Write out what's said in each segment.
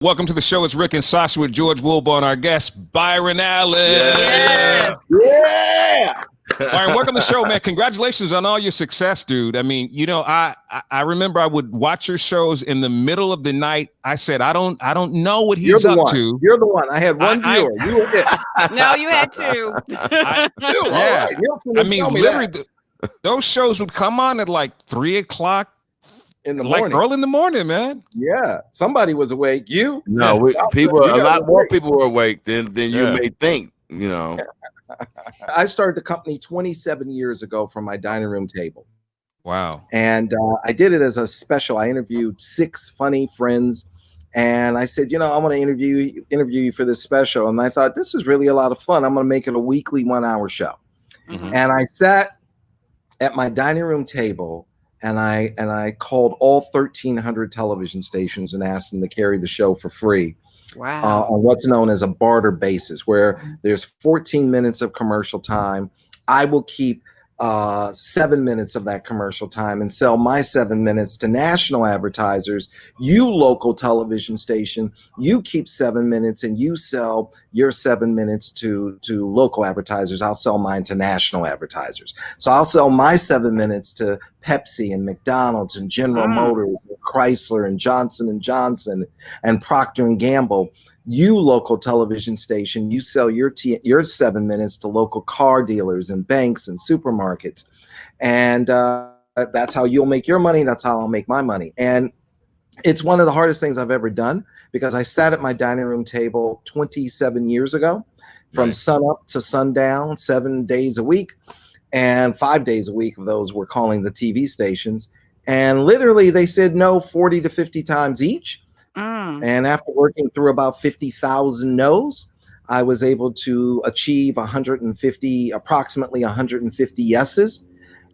Welcome to the show. It's Rick and Sasha with George Wilbon, our guest, Byron Allen. Yeah. Byron, welcome to the show, man. Congratulations on all your success, dude. I mean, you know, I remember I would watch your shows in the middle of the night. I said, I don't know what he's up to. You're the one. I had one viewer. You were it. No, you had two. Two. Yeah. All right. I mean, literally, those shows would come on at like 3 o'clock in the like morning. early in the morning, man. Yeah, somebody was awake. You? No, a lot more people were awake than you may think. You know, I started the company 27 years ago from my dining room table. Wow. And I did it as a special. I interviewed 6 funny friends, and I said, you know, I want to interview you for this special. And I thought this is really a lot of fun. I'm going to make it a weekly 1-hour show. Mhm. And I sat at my dining room table. And I called all 1,300 television stations and asked them to carry the show for free. Wow. On what's known as a barter basis, where there's 14 minutes of commercial time. I will keep 7 minutes of that commercial time and sell my 7 minutes to national advertisers. You local television station, you keep 7 minutes and you sell your 7 minutes to local advertisers. I'll sell mine to national advertisers. So I'll sell my 7 minutes to Pepsi and McDonald's and General Motors and Chrysler and Johnson & Johnson and Procter & Gamble. You local television station, you sell your 7 minutes to local car dealers and banks and supermarkets. And that's how you'll make your money. That's how I'll make my money. And it's one of the hardest things I've ever done, because I sat at my dining room table 27 years ago from sun up to sundown, 7 days a week. And 5 days a week of those were calling the TV stations. And literally they said no 40 to 50 times each. And after working through about 50,000 no's, I was able to achieve approximately 150 yeses.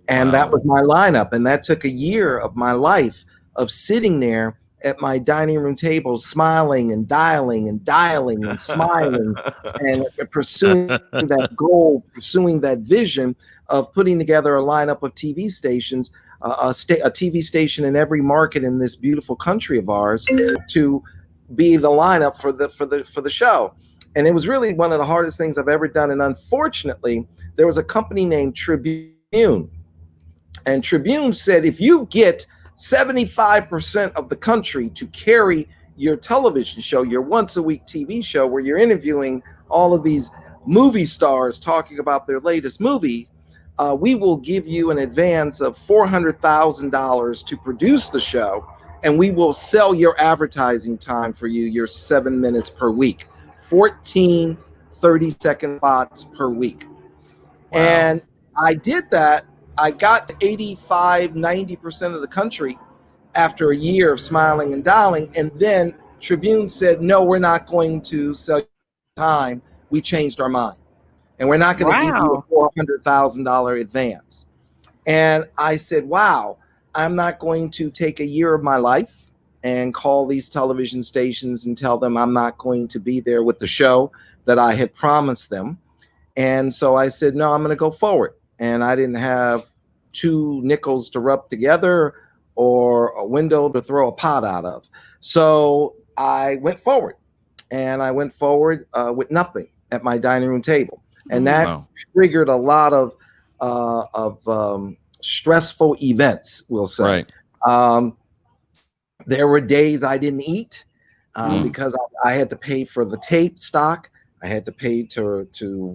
And that was my lineup. And that took a year of my life of sitting there at my dining room table, smiling and dialing and smiling and pursuing that goal, pursuing that vision of putting together a lineup of TV stations, a TV station in every market in this beautiful country of ours, to be the lineup for the show. And it was really one of the hardest things I've ever done. And unfortunately, there was a company named Tribune, and Tribune said, if you get 75% of the country to carry your television show, your once a week TV show where you're interviewing all of these movie stars talking about their latest movie, we will give you an advance of $400,000 to produce the show, and we will sell your advertising time for you, your 7 minutes per week, 14 30-second spots per week. Wow. And I did that. I got to 85-90% of the country after a year of smiling and dialing, and then Tribune said, no, we're not going to sell time. We changed our mind. And we're not going to give you a $400,000 advance. And I said, wow, I'm not going to take a year of my life and call these television stations and tell them I'm not going to be there with the show that I had promised them. And so I said, no, I'm going to go forward. And I didn't have 2 nickels to rub together or a window to throw a pot out of. So I went forward, and I went forward with nothing at my dining room table. And that triggered a lot of stressful events, we'll say. Right. There were days I didn't eat because I had to pay for the tape stock. I had to pay to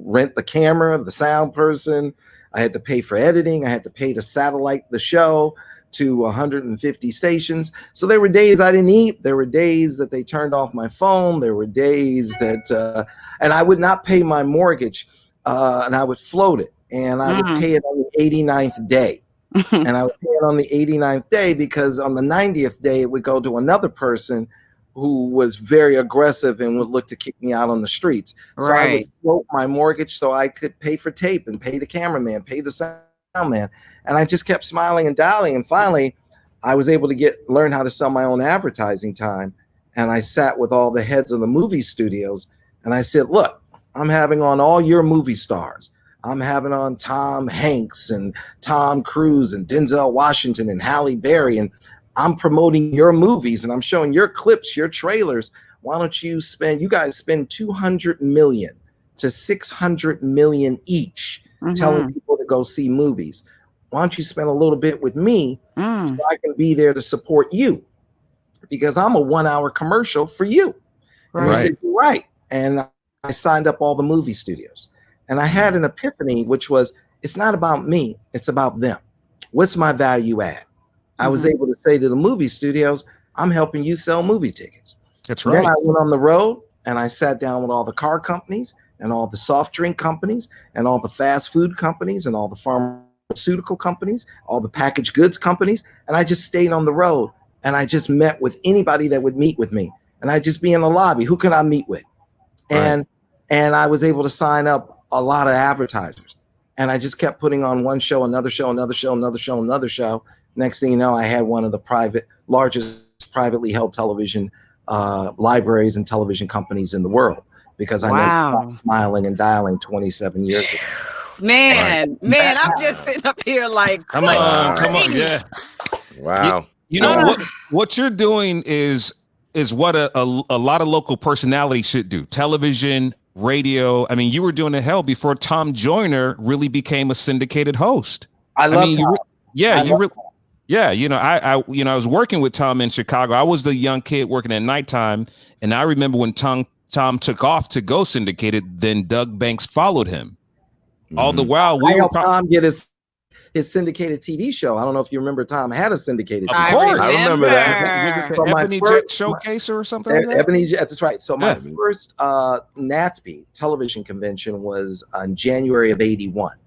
rent the camera, the sound person. I had to pay for editing. I had to pay to satellite the show to 150 stations. So there were days I didn't eat. There were days that they turned off my phone. There were days that, and I would not pay my mortgage, and I would float it, and I would pay it on the 89th day. And I would pay it on the 89th day because on the 90th day, it would go to another person who was very aggressive and would look to kick me out on the streets. So I would float my mortgage so I could pay for tape and pay the cameraman, pay the sound man. And I just kept smiling and dialing. And finally, I was able to learn how to sell my own advertising time. And I sat with all the heads of the movie studios. And I said, look, I'm having on all your movie stars. I'm having on Tom Hanks and Tom Cruise and Denzel Washington and Halle Berry. And I'm promoting your movies and I'm showing your clips, your trailers. why don't you guys spend 200 million to 600 million each telling people to go see movies. Why don't you spend a little bit with me so I can be there to support you? Because I'm a 1 hour commercial for you. And they said, you're right. And I signed up all the movie studios. And I had an epiphany, which was, it's not about me, it's about them. What's my value add? I was able to say to the movie studios, I'm helping you sell movie tickets. That's right. Then I went on the road and I sat down with all the car companies and all the soft drink companies and all the fast food companies and all the pharmaceutical companies, all the packaged goods companies. And I just stayed on the road and I just met with anybody that would meet with me. And I'd just be in the lobby. Who could I meet with? And I was able to sign up a lot of advertisers. And I just kept putting on one show, another show, another show, another show, another show. Next thing you know, I had one of the largest privately held television libraries and television companies in the world, because I know smiling and dialing 27 years ago. Man, I'm just sitting up here like, come on, yeah. Wow. You know what you're doing is what a lot of local personalities should do. Television, radio. I mean, you were doing the hell before Tom Joyner really became a syndicated host. I love Tom. I was working with Tom in Chicago. I was the young kid working at nighttime, and I remember when Tom took off to go syndicated, then Doug Banks followed him. All the while I helped Tom get his syndicated TV show. I don't know if you remember, Tom had a syndicated TV show. Of course. I remember that. So Ebony Jet Showcase or something like that? Ebony Jet, that's right. So my first NATPE television convention was in January of 81,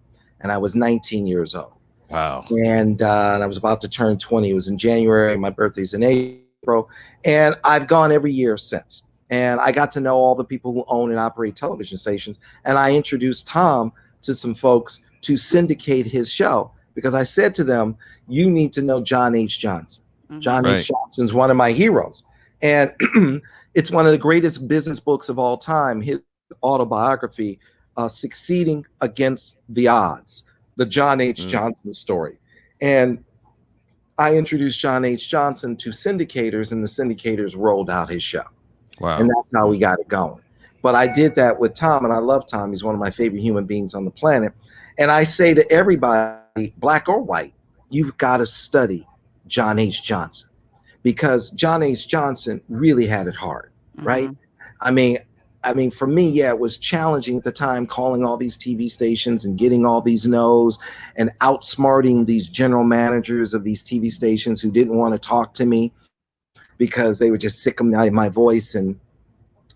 and I was 19 years old. Wow. And I was about to turn 20. It was in January. My birthday's in April. And I've gone every year since. And I got to know all the people who own and operate television stations. And I introduced Tom to some folks to syndicate his show, because I said to them, you need to know John H. Johnson. John H. Johnson's one of my heroes. And it's one of the greatest business books of all time, his autobiography, Succeeding Against the Odds, the John H. Johnson story. And I introduced John H. Johnson to syndicators, and the syndicators rolled out his show. Wow. And that's how we got it going. But I did that with Tom, and I love Tom. He's one of my favorite human beings on the planet. And I say to everybody, black or white, you've got to study John H. Johnson, because John H. Johnson really had it hard, right? I mean, for me, it was challenging at the time, calling all these TV stations and getting all these no's and outsmarting these general managers of these TV stations who didn't want to talk to me because they were just sick of my voice and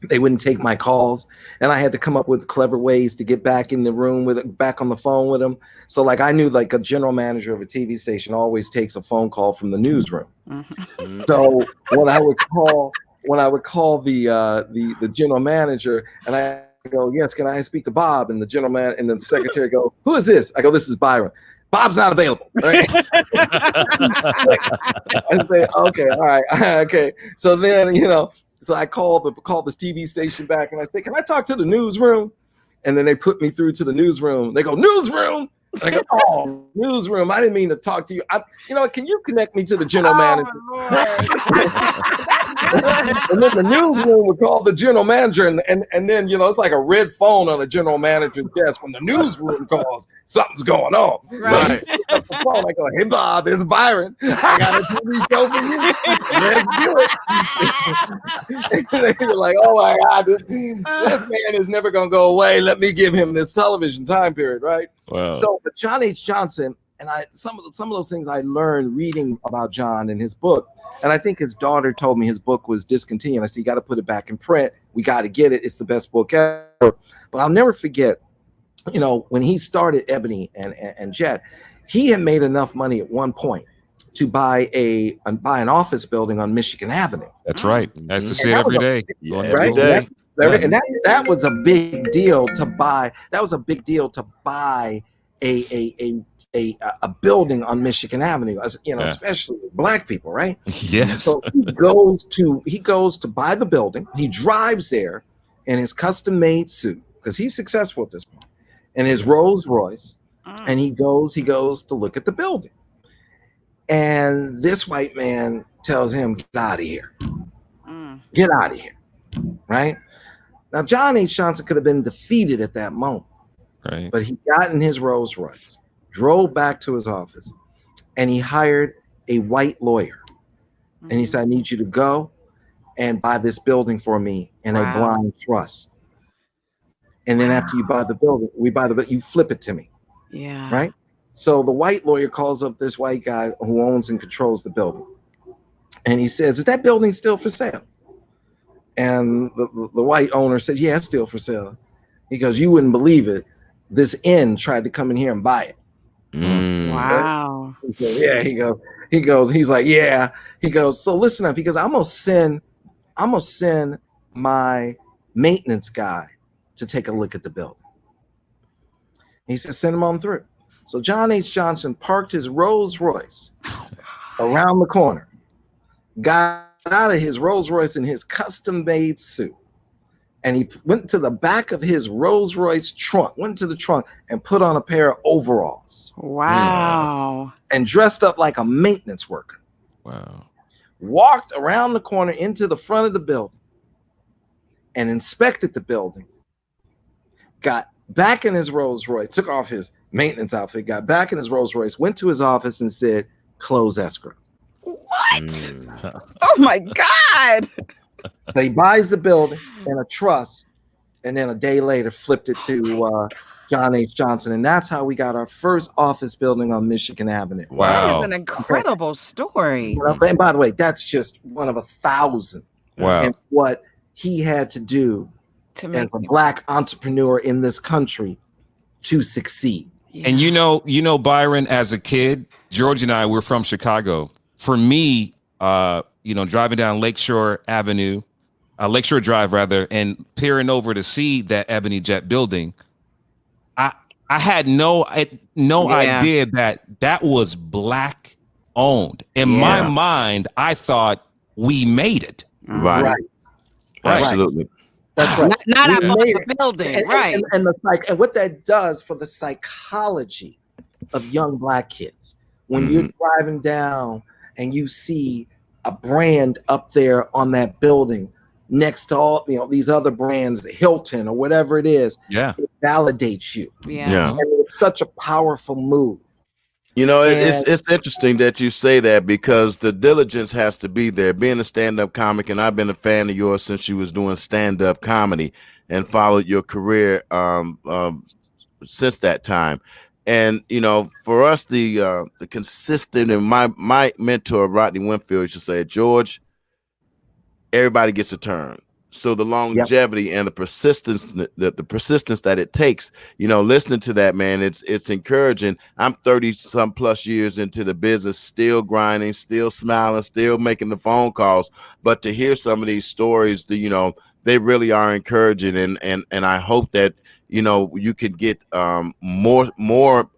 they wouldn't take my calls. And I had to come up with clever ways to get back in the room back on the phone with them. So like I knew like a general manager of a TV station always takes a phone call from the newsroom. So when I would call the general manager and I go, yes, can I speak to Bob? And the general man and the secretary go, who is this? I go, this is Byron. Bob's not available. Right? I say, okay, all right, okay. So then, so I called the TV station back and I say, can I talk to the newsroom? And then they put me through to the newsroom. They go, newsroom? And I go, oh, newsroom. I didn't mean to talk to you. Can you connect me to the general manager? And then the newsroom would call the general manager, and then it's like a red phone on a general manager's desk. When the newsroom calls, something's going on. Right. I go, hey Bob, it's Byron. I got a TV show for you. Let's do it. And they were like, oh my God, this man is never gonna go away. Let me give him this television time period, right? Wow. So, but John H. Johnson, and some of those things I learned reading about John in his book. And I think his daughter told me his book was discontinued. I said, you got to put it back in print. We got to get it. It's the best book ever. But I'll never forget, when he started Ebony and Jet, he had made enough money at one point to buy an office building on Michigan Avenue. That's right. I used to see it every day. Every day. And that was a big deal to buy. That was a big deal to buy a building on Michigan Avenue, especially Black people, right? Yes. So he goes to buy the building. He drives there in his custom-made suit because he's successful at this point, and his Rolls Royce, and he goes to look at the building. And this white man tells him, "Get out of here! Get out of here!" right? Now, John H. Johnson could have been defeated at that moment, Right. but he got in his Rolls Royce, drove back to his office, and he hired a white lawyer. And he said, I need you to go and buy this building for me in a blind trust. And then after you buy the building, you flip it to me. Yeah. Right? So the white lawyer calls up this white guy who owns and controls the building. And he says, is that building still for sale? And the white owner said, yeah, it's still for sale. He goes, you wouldn't believe it. This inn tried to come in here and buy it. Wow. He goes, yeah, he's like, yeah. He goes, so listen up. He goes, I'm gonna send my maintenance guy to take a look at the building. He said, send him on through. So John H. Johnson parked his Rolls Royce around the corner, got out of his Rolls Royce in his custom-made suit, and he went to the back of his Rolls Royce trunk, went to the trunk and put on a pair of overalls. Wow. And dressed up like a maintenance worker. Wow. Walked around the corner into the front of the building and inspected the building. Got back in his Rolls Royce, took off his maintenance outfit, got back in his Rolls Royce, went to his office and said, close escrow. What? Oh my God. So he buys the building in a trust, and then a day later flipped it to John H. Johnson. And that's how we got our first office building on Michigan Avenue. Wow. That is an incredible story. And by the way, that's just one of 1,000. Wow. And what he had to do as a Black entrepreneur in this country to succeed. Yeah. And you know, Byron, as a kid, George and I were from Chicago. For me, driving down Lakeshore Drive rather, and peering over to see that Ebony Jet building, I had no idea that was Black owned. In my mind, I thought we made it. Right. Absolutely. That's right. Not up on the building, right? And what that does for the psychology of young Black kids, when you're driving down and you see a brand up there on that building next to all these other brands, the Hilton or whatever it is, it validates you. Yeah. And it's such a powerful move. It's interesting that you say that, because the diligence has to be there. Being a stand-up comic, and I've been a fan of yours since you was doing stand-up comedy and followed your career since that time. And for us, the consistent, and my mentor Rodney Winfield used to say, George, everybody gets a turn. So the longevity and the persistence that it takes, listening to that, man, it's encouraging. I'm 30 some plus years into the business, still grinding, still smiling, still making the phone calls. But to hear some of these stories, they really are encouraging. And I hope that, you can get more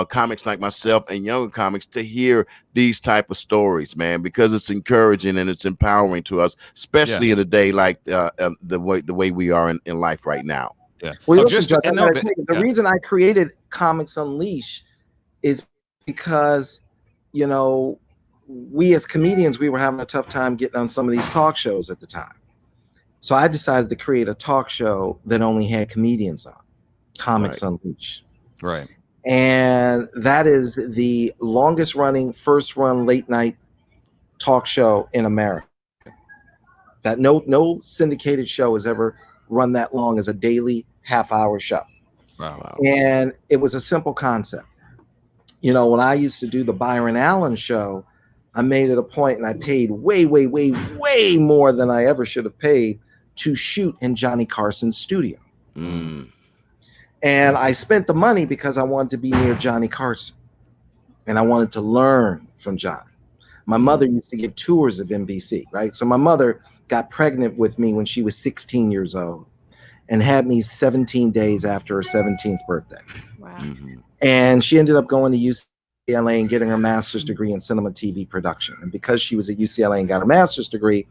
comics like myself and younger comics to hear these type of stories, man, because it's encouraging and it's empowering to us, especially in a day like the way we are in life right now. Yeah. Well, the reason I created Comics Unleashed is because, we as comedians, we were having a tough time getting on some of these talk shows at the time. So I decided to create a talk show that only had comedians on, Comics Unleashed. Right. And that is the longest running first run late night talk show in America. That no syndicated show has ever run that long as a daily half-hour show. Wow. And it was a simple concept. When I used to do the Byron Allen show, I made it a point, and I paid way, way, way, way more than I ever should have paid to shoot in Johnny Carson's studio. And I spent the money because I wanted to be near Johnny Carson, and I wanted to learn from Johnny. My mother used to give tours of NBC, right? So my mother got pregnant with me when she was 16 years old and had me 17 days after her 17th birthday. Wow. And she ended up going to UCLA and getting her master's degree in cinema TV production. And because she was at UCLA and got her master's degree,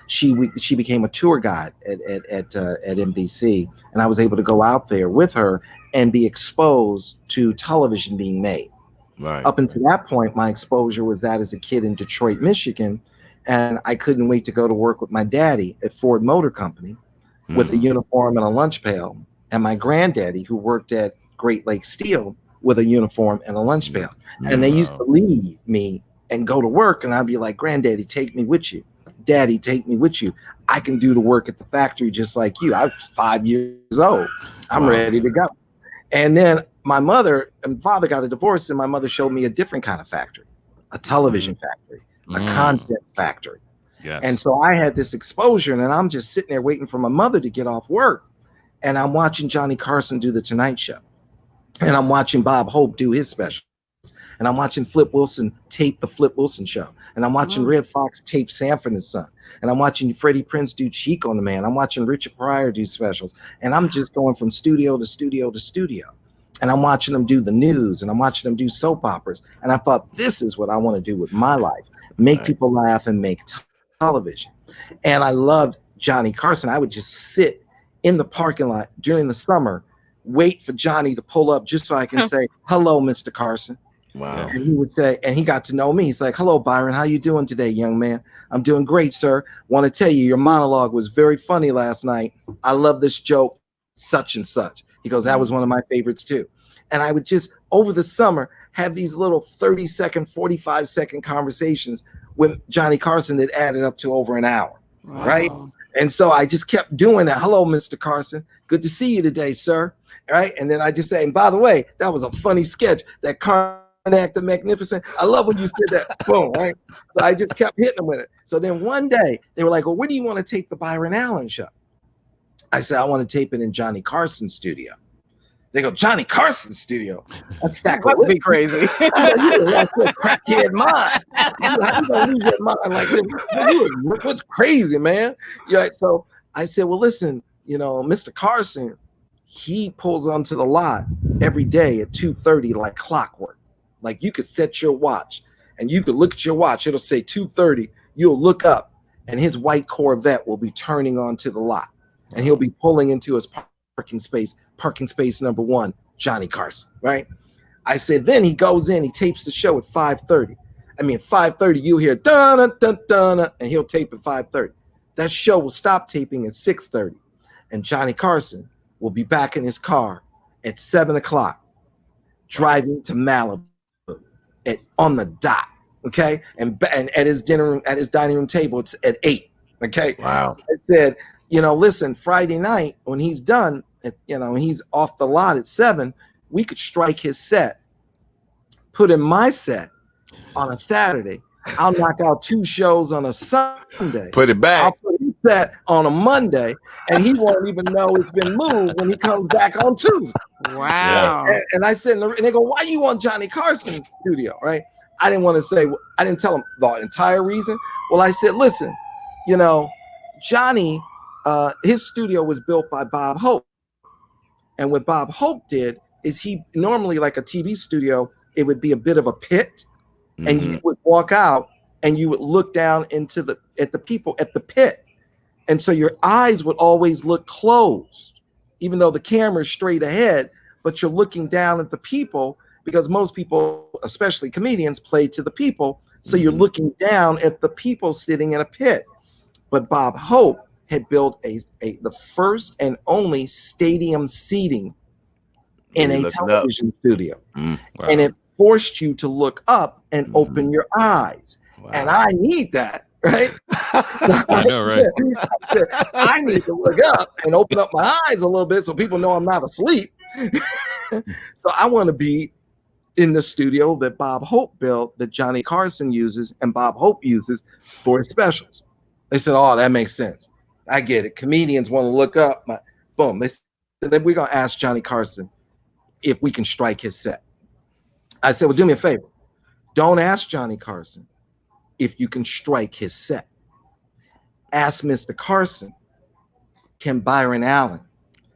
she became a tour guide at NBC, and I was able to go out there with her and be exposed to television being made. Right. Up until that point, my exposure was that as a kid in Detroit, Michigan, And I couldn't wait to go to work with my daddy at Ford Motor Company with a uniform and a lunch pail, and my granddaddy who worked at Great Lakes Steel with a uniform and a lunch pail. And they used to leave me and go to work, and I'd be like, Granddaddy, take me with you. Daddy, take me with you. I can do the work at the factory just like you. I'm 5 years old. I'm ready to go. And then my mother and father got a divorce, and my mother showed me a different kind of factory, a television factory, a content factory. Yes. And so I had this exposure, and I'm just sitting there waiting for my mother to get off work. And I'm watching Johnny Carson do the Tonight Show. And I'm watching Bob Hope do his specials. And I'm watching Flip Wilson tape the Flip Wilson Show. And I'm watching Red Fox tape Sanford and Son. And I'm watching Freddie Prinze do Cheek on the Man. I'm watching Richard Pryor do specials. And I'm just going from studio to studio to studio. And I'm watching them do the news, and I'm watching them do soap operas. And I thought, this is what I want to do with my life. Make people laugh and make television. And I loved Johnny Carson. I would just sit in the parking lot during the summer, wait for Johnny to pull up just so I can say, hello, Mr. Carson. Wow. And he would say, and he got to know me. He's like, hello, Byron. How you doing today, young man? I'm doing great, sir. Want to tell you, your monologue was very funny last night. I love this joke, such and such. He goes, that was one of my favorites too. And I would just, over the summer, have these little 30-second, 45-second conversations with Johnny Carson that added up to over an hour, right? And so I just kept doing that. Hello, Mr. Carson. Good to see you today, sir. All right. And then I just say, and by the way, that was a funny sketch. That Karnak the Magnificent. I love when you said that. Boom, right? So I just kept hitting them with it. So then one day they were like, well, where do you want to tape the Byron Allen show? I said, I want to tape it in Johnny Carson's studio. They go, Johnny Carson's studio? That's That must be crazy. You lost your crackhead mind. You gonna lose your mind like this? What's crazy, man? Yeah. So I said, well, listen, Mr. Carson, he pulls onto the lot every day at 2:30 like clockwork. Like you could set your watch and you could look at your watch. It'll say 2:30. You'll look up and his white Corvette will be turning onto the lot. And he'll be pulling into his parking space number 1, Johnny Carson, right? I said, then he goes in, he tapes the show at 5:30. I mean, 5:30, you'll hear dun dun dun, and he'll tape at 5:30. That show will stop taping at 6:30, and Johnny Carson will be back in his car at 7 o'clock, driving to Malibu on the dot, okay? And at his dining room table, it's at 8, okay? Wow. I said, listen, Friday night when he's done, he's off the lot at 7, we could strike his set, put in my set on a Saturday. I'll knock out 2 shows on a Sunday. Put it back. I'll put his set on a Monday, and he won't even know it's been moved when he comes back on Tuesday. Wow. And I said, and they go, why you want Johnny Carson's studio, right? I didn't want to say, I didn't tell him the entire reason. Well, I said, listen, Johnny, his studio was built by Bob Hope. And what Bob Hope did is he normally, like a TV studio, it would be a bit of a pit, and you would walk out and you would look down at the people at the pit. And so your eyes would always look closed, even though the camera is straight ahead, but you're looking down at the people because most people, especially comedians, play to the people. So you're looking down at the people sitting in a pit. But Bob Hope had built the first and only stadium seating in a television studio. Wow. And it forced you to look up and open your eyes. Wow. And I need that, right? I know, right? I need to look up and open up my eyes a little bit so people know I'm not asleep. So I want to be in the studio that Bob Hope built, that Johnny Carson uses and Bob Hope uses for his specials. They said, oh, that makes sense. I get it. Comedians want to look up. Boom. They said that we're going to ask Johnny Carson if we can strike his set. I said, well, do me a favor. Don't ask Johnny Carson if you can strike his set. Ask Mr. Carson, can Byron Allen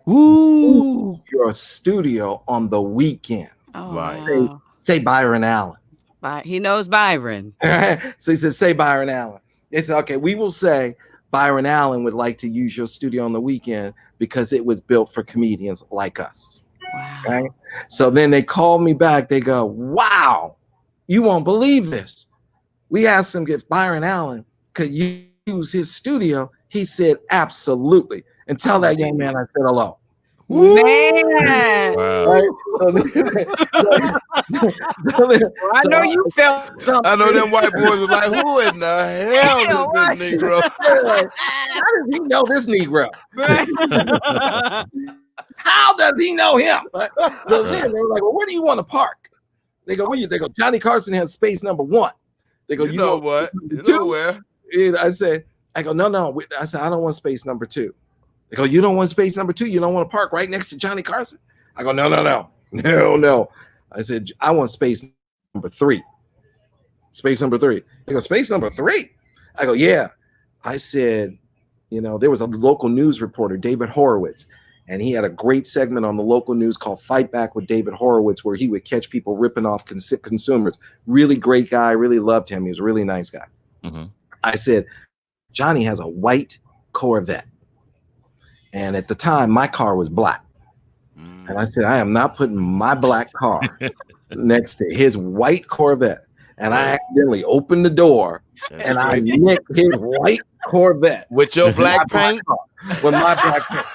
Ooh. your studio on the weekend? Oh, Right. wow. Say Byron Allen. He knows Byron. So he said, say Byron Allen. They said, okay, we will say Byron Allen would like to use your studio on the weekend because it was built for comedians like us. Wow. Right? So then they called me back. They go, wow, you won't believe this. We asked him if Byron Allen could use his studio? He said, absolutely. And tell that young man I said hello. Man. Wow. Right? I know you felt something. I know them white boys are like, who in the hell is this Negro? Like, how does he know this Negro? How does he know him? Right? So then they were like, well, where do you want to park? They go, they go, Johnny Carson has space number 1. They go, You know what? You know where? And I go, no. I said, I don't want space number 2. They go, you don't want space number 2? You don't want to park right next to Johnny Carson? I go, no. I said, I want space number 3. Space number 3. They go, space number 3? I go, yeah. I said, there was a local news reporter, David Horowitz, and he had a great segment on the local news called Fight Back with David Horowitz, where he would catch people ripping off consumers. Really great guy. Really loved him. He was a really nice guy. Mm-hmm. I said, Johnny has a white Corvette. And at the time, my car was black. And I said, I am not putting my black car next to his white Corvette. And I accidentally opened the door and I nicked his white Corvette. With your black paint? With my black paint.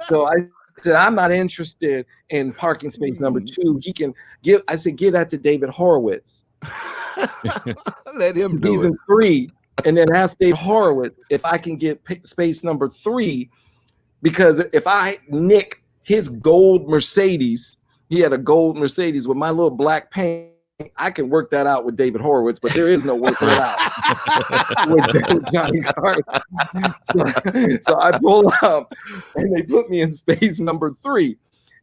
So I said, I'm not interested in parking space number 2. He can give, I said, give that to David Horowitz. Let him do He's it. in 3. And then ask David Horowitz if I can get space number 3. Because if I nick his gold Mercedes, he had a gold Mercedes with my little black paint, I can work that out with David Horowitz, but there is no working it out with Johnny Carson. So I pull up and they put me in space number 3.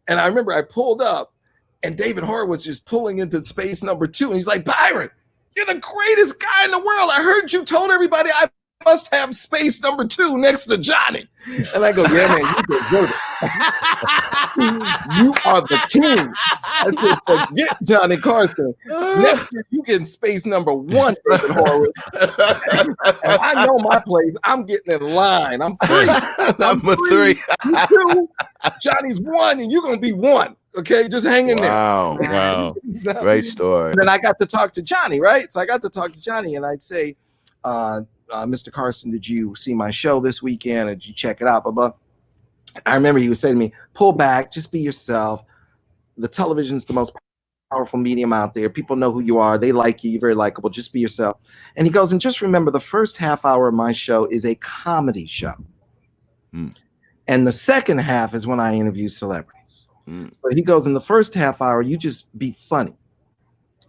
And I remember I pulled up and David Horowitz just pulling into space number 2. And he's like, Byron, you're the greatest guy in the world. I heard you told everybody I must have space number 2 next to Johnny. And I go, yeah, man, you deserve it. You are the king. I said, forget Johnny Carson. Next year, you get space number 1, David Horowitz. And I know my place. I'm getting in line. I'm 3. Number 3. You 2, Johnny's 1, and you're going to be 1. Okay, just hang in there. Wow. Great story. And then I got to talk to Johnny, right? So I got to talk to Johnny, and I'd say, Mr. Carson, did you see my show this weekend? Or did you check it out? Blah, blah. I remember he was saying to me, pull back, just be yourself. The television's the most powerful medium out there. People know who you are. They like you. You're very likable. Just be yourself. And he goes, and just remember, the first half hour of my show is a comedy show. And the second half is when I interview celebrities. So he goes, in the first half hour, you just be funny.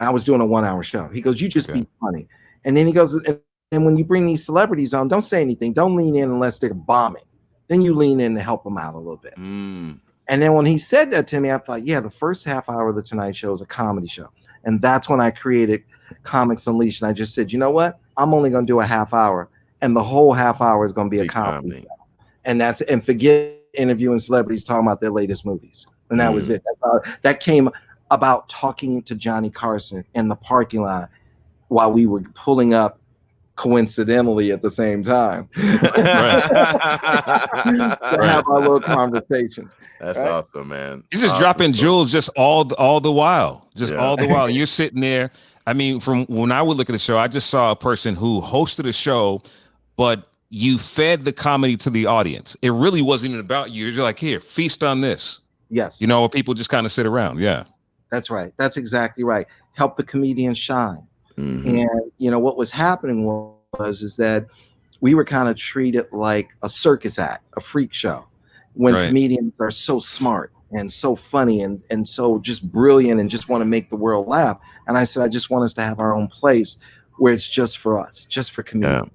I was doing a 1-hour show. He goes, you just be funny. And then he goes, and when you bring these celebrities on, don't say anything. Don't lean in unless they're bombing. Then you lean in to help them out a little bit. And then when he said that to me, I thought, yeah, the first half hour of the Tonight Show is a comedy show. And that's when I created Comics Unleashed. And I just said, you know what? I'm only going to do a half hour. And the whole half hour is going to be a comedy show. And forget interviewing celebrities talking about their latest movies. And that was it. That's how that came about, talking to Johnny Carson in the parking lot while we were pulling up coincidentally at the same time. To have our little conversations. That's awesome, man. You're just dropping jewels just all the while. All the while. You're sitting there. I mean, from when I would look at the show, I just saw a person who hosted a show, but you fed the comedy to the audience. It really wasn't even about you. You're like, here, feast on this. Yes. Where people just kind of sit around. Yeah. That's right. That's exactly right. Help the comedian shine. And what was happening was that we were kind of treated like a circus act, a freak show, when comedians are so smart and so funny and so just brilliant and just want to make the world laugh. And I said, I just want us to have our own place where it's just for us, just for comedians.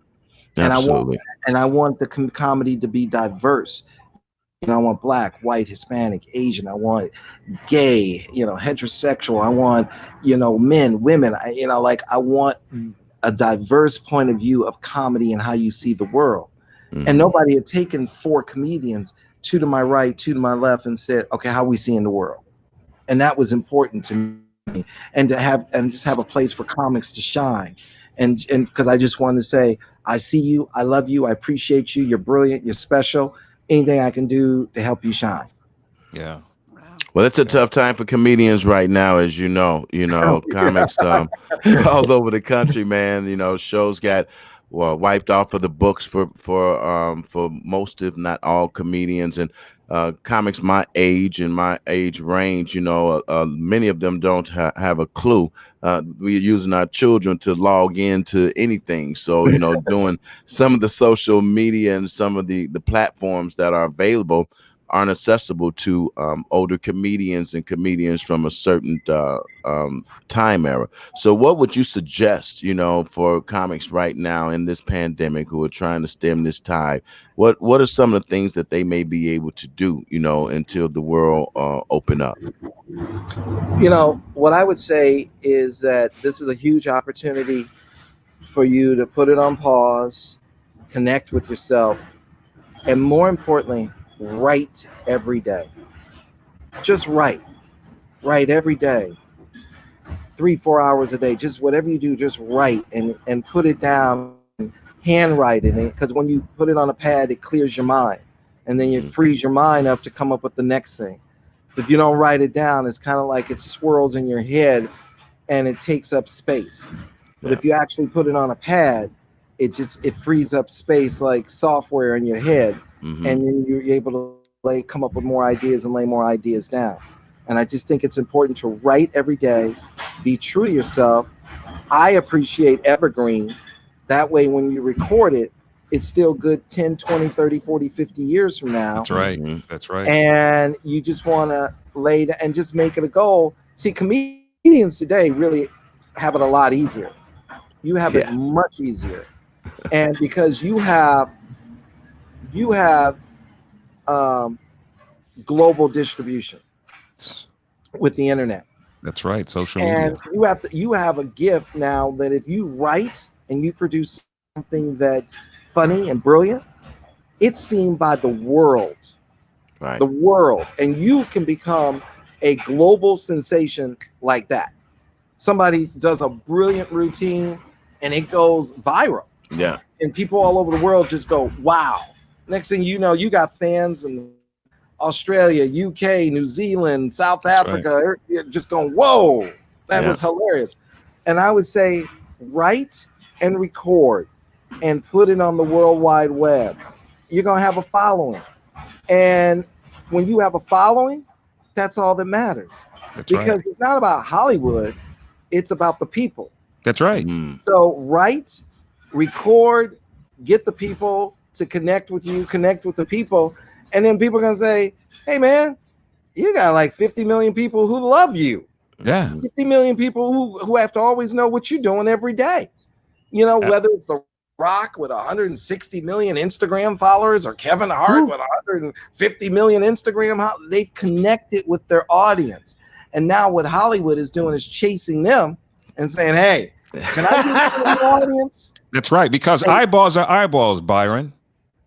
Yeah, absolutely. And I want the comedy to be diverse. I want Black, white, Hispanic, Asian. I want gay, heterosexual. I want, men, women. I want a diverse point of view of comedy and how you see the world. And nobody had taken 4 comedians, 2 to my right, 2 to my left, and said, okay, how we see in the world. And that was important to me. And just have a place for comics to shine. And because I just wanted to say, I see you, I love you, I appreciate you, you're brilliant, you're special. Anything I can do to help you shine. Yeah. Well, it's a tough time for comedians right now, as you know, comics all over the country, man. Shows got wiped off of the books for most, if not all, comedians. And comics my age and my age range, many of them don't have a clue. We're using our children to log into anything. So, doing some of the social media and some of the platforms that are available aren't accessible to older comedians and comedians from a certain time era. So what would you suggest, for comics right now in this pandemic who are trying to stem this tide? What are some of the things that they may be able to do, until the world open up? What I would say is that this is a huge opportunity for you to put it on pause, connect with yourself, and more importantly, write every day. Just write every day, 3-4 hours a day, just whatever you do, just write and put it down, handwrite it, because when you put it on a pad, it clears your mind, and then it frees your mind up to come up with the next thing. If you don't write it down, it's kind of like it swirls in your head and it takes up space. But if you actually put it on a pad, it frees up space like software in your head, and then you're able to come up with more ideas and lay more ideas down. And I just think it's important to write every day, be true to yourself. I appreciate evergreen. That way, when you record it, it's still good 10, 20, 30, 40, 50 years from now. That's right. That's right. And you just want to lay it and just make it a goal. See, comedians today really have it a lot easier. You have it much easier. And because you have global distribution with the internet. That's right. Social media. And you have a gift now that if you write and you produce something that's funny and brilliant, it's seen by the world. Right. The world. And you can become a global sensation like that. Somebody does a brilliant routine and it goes viral. Yeah. And people all over the world just go, wow. Next thing you know, you got fans in Australia, UK, New Zealand, South Africa, just going, whoa, that was hilarious. And I would say write and record and put it on the World Wide Web. You're going to have a following. And when you have a following, that's all that matters. Because it's not about Hollywood, it's about the people. That's right. So write, record, get the people to connect with you, connect with the people, and then people are going to say, hey, man, you got like 50 million people who love you. Yeah. 50 million people who have to always know what you're doing every day. Whether it's The Rock with 160 million Instagram followers or Kevin Hart with 150 million Instagram, they've connected with their audience. And now what Hollywood is doing is chasing them and saying, hey, can I get the audience? That's right. Because eyeballs are eyeballs, Byron.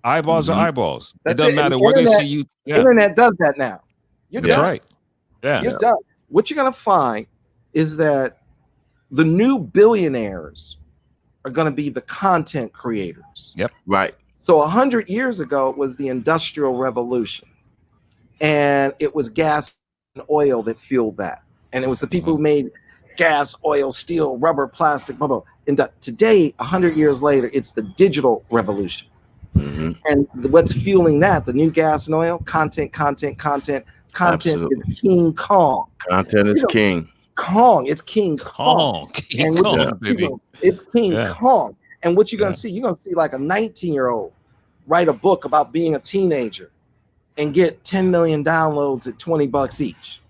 Eyeballs are eyeballs. It doesn't matter where they see you. The internet does that now. That's right. Yeah. You're done. What you're going to find is that the new billionaires are going to be the content creators. Yep. Right. So 100 years ago was the Industrial Revolution. And it was gas and oil that fueled that. And it was the people who made gas, oil, steel, rubber, plastic, blah, blah. And today, 100 years later, it's the digital revolution. And what's fueling that? The new gas and oil, content. Content Absolutely. is King Kong. Content is king. Kong. It's King Kong. King Kong, baby. It's King Kong. And what you're going to see, you're going to see like a 19-year-old write a book about being a teenager and get 10 million downloads at $20 each.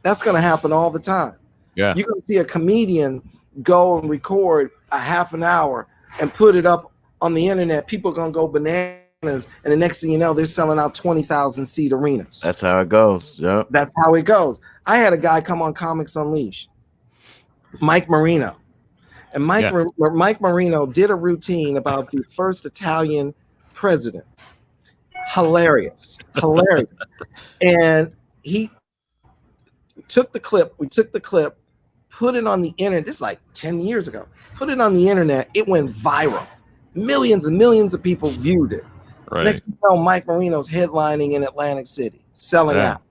That's going to happen all the time. Yeah. You're going to see a comedian go and record a half an hour and put it up on the internet. People are going to go bananas. And the next thing you know, they're selling out 20,000 seat arenas. That's how it goes. Yep. That's how it goes. I had a guy come on Comics Unleashed, Mike Marino. And Mike Marino did a routine about the first Italian president. Hilarious. And he took the clip. We took the clip, put it on the internet. This is like 10 years ago. Put it on the internet. It went viral. Millions and millions of people viewed it. Right. Next thing you know, Mike Marino's headlining in Atlantic City, selling out.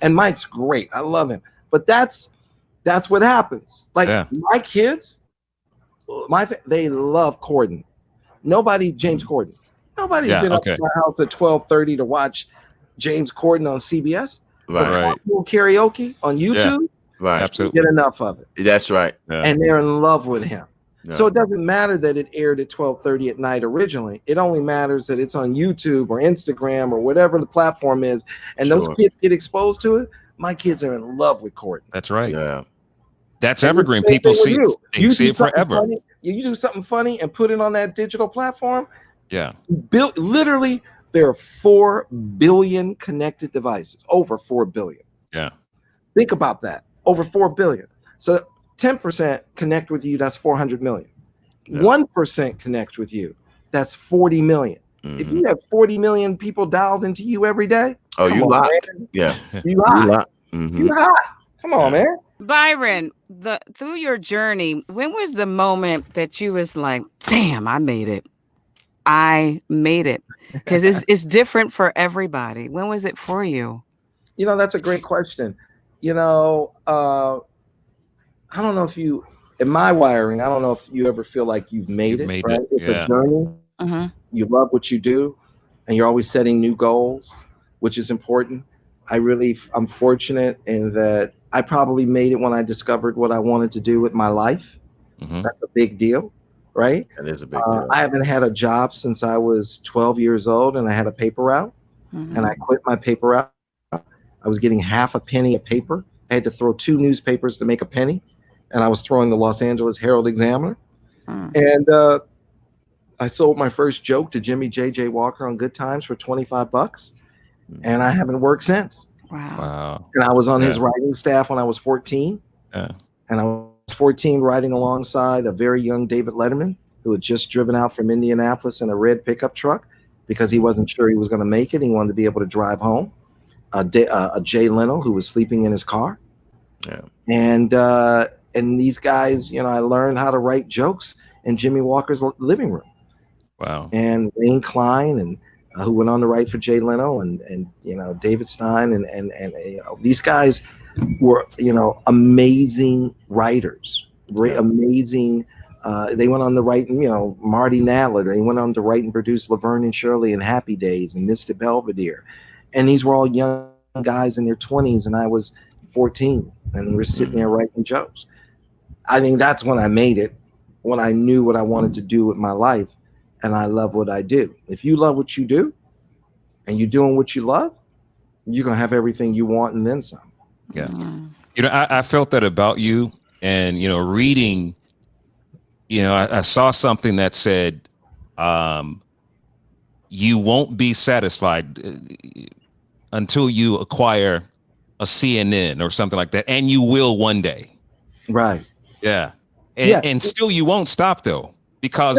And Mike's great. I love him. But that's what happens. Like my kids, they love Corden. Nobody's James Corden. Nobody's been up to my house at 12:30 to watch James Corden on CBS. Right. Karaoke on YouTube. Yeah. Right. Absolutely. Get enough of it. That's right. Yeah. And they're in love with him. Yeah. So it doesn't matter that it aired at 12:30 at night originally. It only matters that it's on YouTube or Instagram or whatever the platform is, and those kids get exposed to it. My kids are in love with Corden. That's right. Yeah. That's evergreen. People see it forever. Funny, you do something funny and put it on that digital platform. Yeah. Literally, there are 4 billion connected devices. Over 4 billion. Yeah. Think about that. Over 4 billion. So 10% connect with you, that's 400 million. Yeah. 1% connect with you, that's 40 million. If you have 40 million people dialed into you every day, you hot. Yeah. You hot. You hot. Come on, man. Byron, through your journey, when was the moment that you was like, damn, I made it? I made it. Because it's different for everybody. When was it for you? You know, that's a great question. You know, I don't know if you, in my wiring, I don't know if you ever feel like you've made it. Right? It's a journey. You love what you do, and you're always setting new goals, which is important. I'm fortunate in that I probably made it when I discovered what I wanted to do with my life. That's a big deal, right? That is a big deal. I haven't had a job since I was 12 years old, and I had a paper route, and I quit my paper route. I was getting half a penny a paper. I had to throw 2 newspapers to make a penny, and I was throwing the Los Angeles Herald-Examiner. And I sold my first joke to Jimmy J.J. Walker on Good Times for $25, and I haven't worked since. Wow. And I was on his writing staff when I was 14. Yeah. And I was 14 riding alongside a very young David Letterman, who had just driven out from Indianapolis in a red pickup truck because he wasn't sure he was going to make it. He wanted to be able to drive home. Jay Leno, who was sleeping in his car. Yeah. And these guys, you know, I learned how to write jokes in Jimmy Walker's living room. Wow. And Wayne Klein, and who went on to write for Jay Leno, and you know, David Stein, and you know, these guys were, you know, amazing writers, amazing. They went on to write, you know, Marty Nadler. They went on to write and produce Laverne and Shirley and Happy Days and Mr. Belvedere. And these were all young guys in their 20s, and I was 14, and we're sitting there writing jokes. I think that's when I made it, when I knew what I wanted to do with my life, and I love what I do. If you love what you do, and you're doing what you love, you're gonna have everything you want and then some. Yeah. You know, I felt that about you, and you know, reading, you know, I saw something that said, you won't be satisfied until you acquire a CNN or something like that, and you will one day. Right. Yeah. And still you won't stop though, because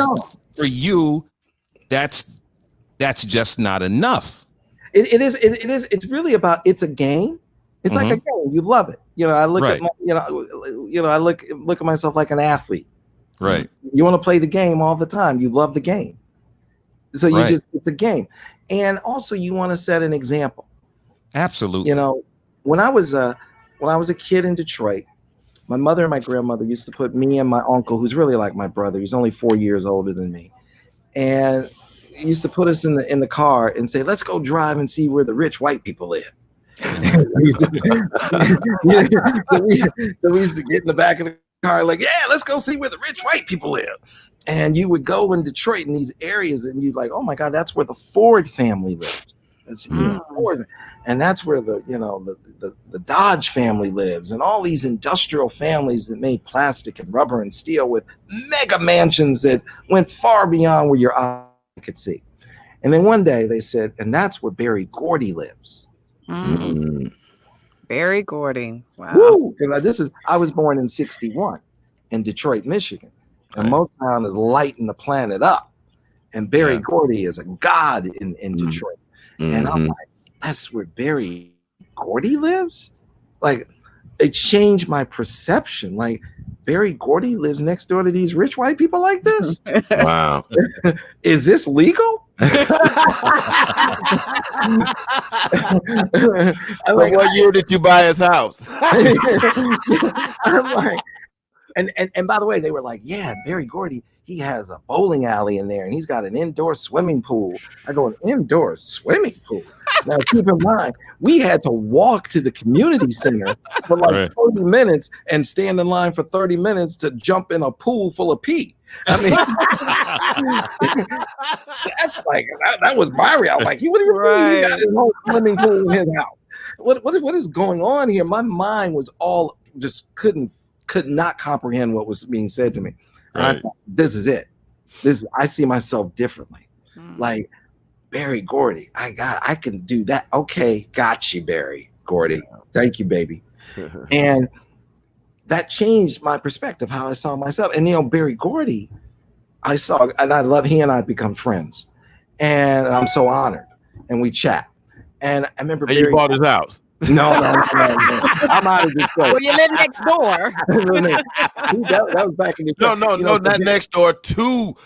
for you, that's just not enough. It is. It's really about, it's a game. It's like a game. You love it. You know, I look at I look at myself like an athlete. Right. You want to play the game all the time. You love the game. So it's a game. And also you want to set an example. Absolutely. You know, when I was a kid in Detroit, my mother and my grandmother used to put me and my uncle, who's really like my brother, he's only 4 years older than me, and used to put us in the car and say, let's go drive and see where the rich white people live. So we used to get in the back of the car like, yeah, let's go see where the rich white people live. And you would go in Detroit in these areas, and you'd like, oh my God, that's where the Ford family lives. That's Ford. And that's where the Dodge family lives, and all these industrial families that made plastic and rubber and steel with mega mansions that went far beyond where your eye could see. And then one day they said, and that's where Berry Gordy lives. Berry Gordy. Wow. Woo! I was born in 1961 in Detroit, Michigan. And Motown is lighting the planet up. And Berry Gordy is a god in Detroit. And I'm like, that's where Berry Gordy lives? Like, it changed my perception. Like, Berry Gordy lives next door to these rich white people like this? Wow. Is this legal? What year did you buy his house? I'm like, And by the way, they were like, yeah, Barry Gordy, he has a bowling alley in there and he's got an indoor swimming pool. I go, an indoor swimming pool? Now, keep in mind, we had to walk to the community center for like 30 minutes and stand in line for 30 minutes to jump in a pool full of pee. I mean, that's like, that was my reality. I'm like, what do you mean? He got his whole swimming pool in his house. What is going on here? My mind was all just could not comprehend what was being said to me. And I thought, this is it. I see myself differently. Like, Barry Gordy, I can do that. Okay, got you, Barry Gordy. Thank you, baby. And that changed my perspective, how I saw myself. And Barry Gordy, I love, he and I become friends. And I'm so honored. And we chat. And I remember you bought his house. No. I'm out of this place. Well, you live next door. that was back in the No, not next door. Two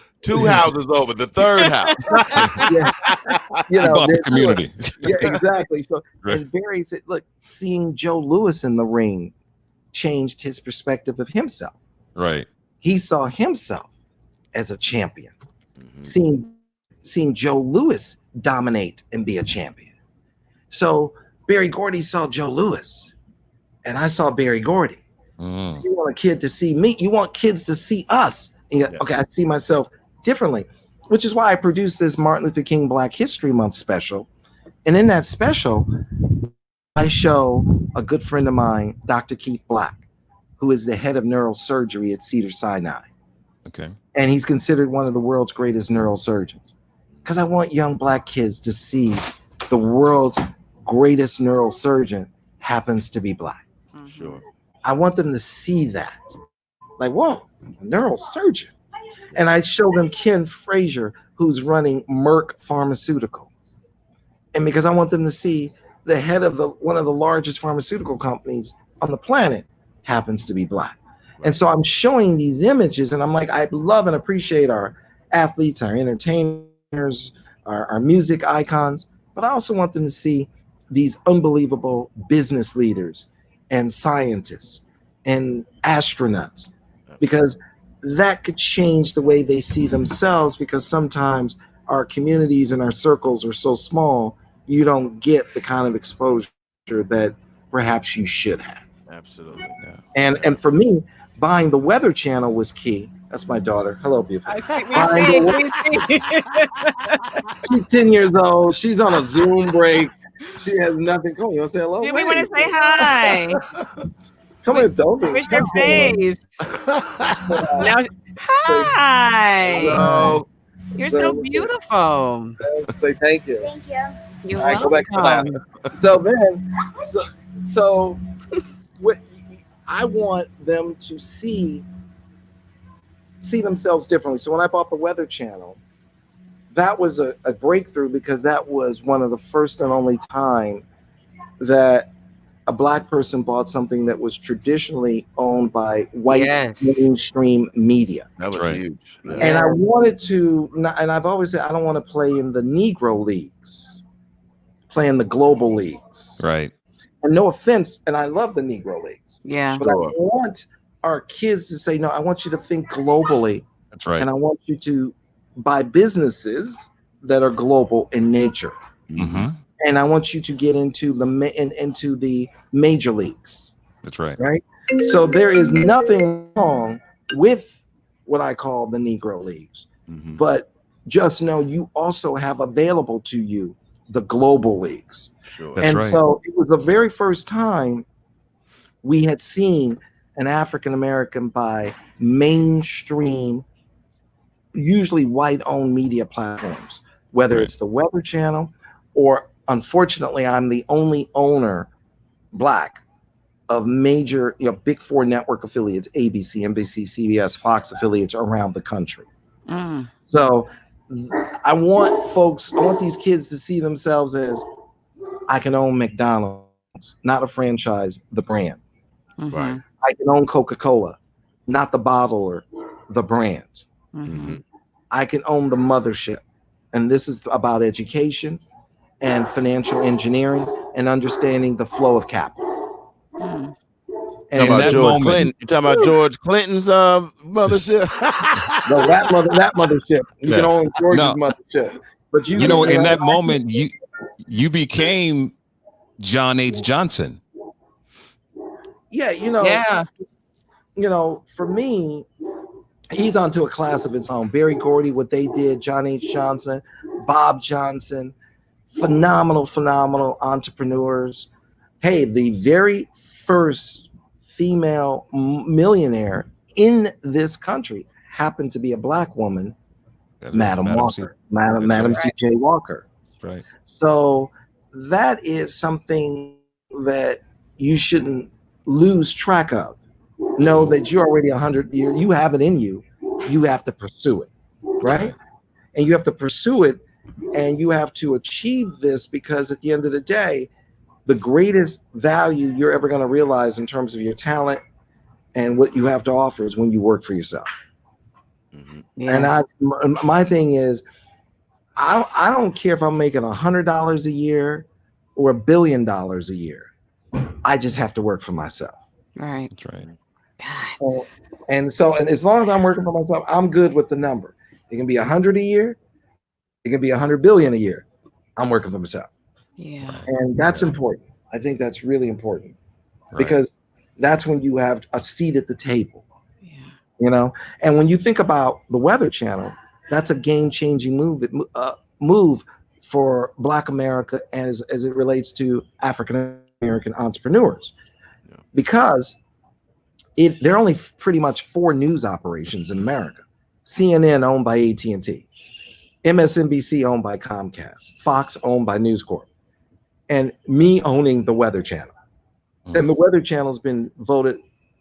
houses over, the third house. Bought the community. Yeah, exactly. So, and Barry said, look, seeing Joe Louis in the ring changed his perspective of himself. Right. He saw himself as a champion. Seeing Joe Louis dominate and be a champion. So Barry Gordy saw Joe Louis, and I saw Barry Gordy. So you want a kid to see me. You want kids to see us. And okay, I see myself differently, which is why I produced this Martin Luther King Black History Month special. And in that special, I show a good friend of mine, Dr. Keith Black, who is the head of neurosurgery at Cedars-Sinai. Okay. And he's considered one of the world's greatest neurosurgeons. Because I want young Black kids to see the world's greatest neurosurgeon happens to be Black. Sure. I want them to see that. Like, whoa, a neurosurgeon. And I show them Ken Frazier, who's running Merck Pharmaceutical. And because I want them to see the head of one of the largest pharmaceutical companies on the planet happens to be Black. And so I'm showing these images, and I'm like, I love and appreciate our athletes, our entertainers, our music icons, but I also want them to see these unbelievable business leaders and scientists and astronauts, because that could change the way they see themselves, because sometimes our communities and our circles are so small, you don't get the kind of exposure that perhaps you should have. Absolutely. Yeah. And for me, buying the Weather Channel was key. That's my daughter. Hello, beautiful. We see. She's 10 years old. She's on a Zoom break. She has nothing. Come on, you want to say hello? We want to say hi. Come here, don't be. Where's your face? Now, hi. Hello. You're so beautiful. Say thank you. Thank you. You're All right, go welcome. back to that. So then, so what I want them to see themselves differently. So when I bought the Weather Channel, that was a breakthrough, because that was one of the first and only time that a Black person bought something that was traditionally owned by white mainstream media. That was huge. Yeah. And I wanted to, and I've always said, I don't want to play in the Negro leagues, play in the global leagues. Right. And no offense, and I love the Negro leagues. Yeah. But I want our kids to say, no, I want you to think globally. That's right. And I want you to buy businesses that are global in nature. Mm-hmm. And I want you to get into the major leagues. That's right. Right. So there is nothing wrong with what I call the Negro leagues, but just know you also have available to you the global leagues. Sure. That's and right. So it was the very first time we had seen an African American buy mainstream, usually white-owned media platforms, whether it's the Weather Channel, or unfortunately, I'm the only owner, Black, of major, big four network affiliates: ABC, NBC, CBS, Fox affiliates around the country. So I want these kids to see themselves as, I can own McDonald's, not a franchise, the brand. Right. I can own Coca-Cola, not the bottler, the brand. I can own the mothership. And this is about education and financial engineering and understanding the flow of capital. And talking about that George moment- Clinton. You talking about George Clinton's mothership? no, that mothership. You can own George's mothership. But you know, in that moment, you became John H. Johnson. Yeah, you know, for me, he's onto a class of its own. Berry Gordy, what they did, John H. Johnson, Bob Johnson, phenomenal entrepreneurs. Hey, the very first female millionaire in this country happened to be a Black woman, Madam Walker, Madam C.J. Walker. That's right. So that is something that you shouldn't lose track of. Know that you're already 100 years, you have it in you. You have to pursue it, right? And you have to pursue it, and you have to achieve this, because at the end of the day, the greatest value you're ever going to realize in terms of your talent and what you have to offer is when you work for yourself. Yes. And my thing is, I don't care if I'm making $100 a year or $1 billion a year. I just have to work for myself. Right. That's right. God. And as long as I'm working for myself, I'm good with the number. It can be 100 a year. It can be 100 billion a year. I'm working for myself. Yeah. And that's important. I think that's really important, because that's when you have a seat at the table. Yeah. You know, and when you think about the Weather Channel, that's a game-changing move for Black America as it relates to African American entrepreneurs, because there are only pretty much 4 news operations in America: CNN owned by AT&T, MSNBC owned by Comcast, Fox owned by News Corp, and me owning the Weather Channel. And the Weather Channel has been voted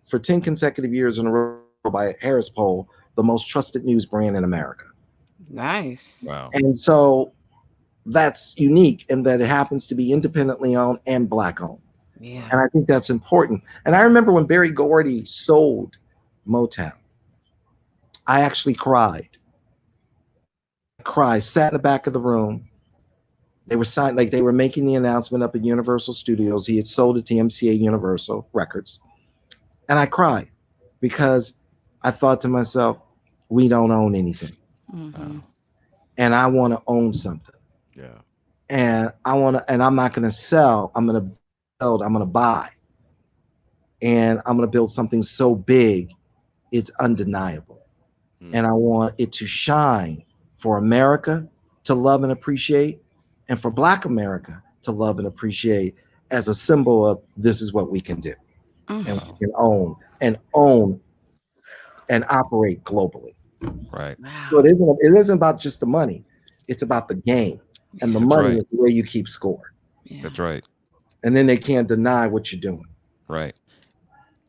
for 10 consecutive years in a row by a Harris poll the most trusted news brand in America. Nice. Wow. And so that's unique in that it happens to be independently owned and Black owned. Yeah. And I think that's important. And I remember when Berry Gordy sold Motown, I actually cried. Sat in the back of the room. They were making the announcement up at Universal Studios. He had sold it to MCA Universal Records. And I cried, because I thought to myself, we don't own anything. Mm-hmm. And I want to own something. Yeah. And I'm not going to sell. I'm going to build, I'm going to buy. And I'm going to build something so big, it's undeniable. And I want it to shine for America to love and appreciate, and for Black America to love and appreciate, as a symbol of this is what we can do. And we can own and operate globally. Right. Wow. So it isn't about just the money. It's about the game. And the money is the way you keep score. Yeah. That's right. And then they can't deny what you're doing. Right.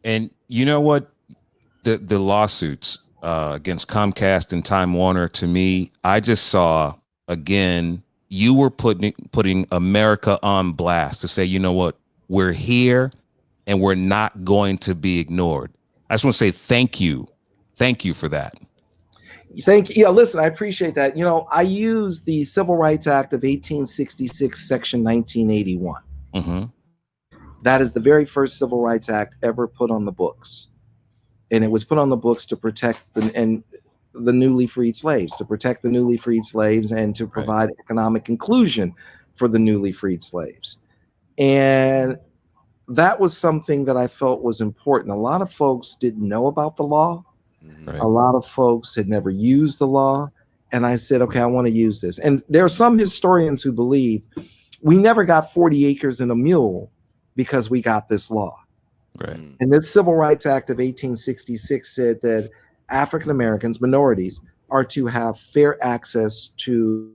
And you know what? The lawsuits against Comcast and Time Warner, to me, I just saw, again, you were putting America on blast to say, you know what? We're here and we're not going to be ignored. I just want to say thank you. Thank you for that. Thank you. Yeah, listen, I appreciate that. You know, I use the Civil Rights Act of 1866, Section 1981. Mm-hmm. That is the very first Civil Rights Act ever put on the books. And it was put on the books to protect the newly freed slaves, and to provide economic inclusion for the newly freed slaves. And that was something that I felt was important. A lot of folks didn't know about the law. Right. A lot of folks had never used the law. And I said, okay, I want to use this. And there are some historians who believe we never got 40 acres and a mule because we got this law. Right. And this Civil Rights Act of 1866 said that African Americans, minorities, are to have fair access to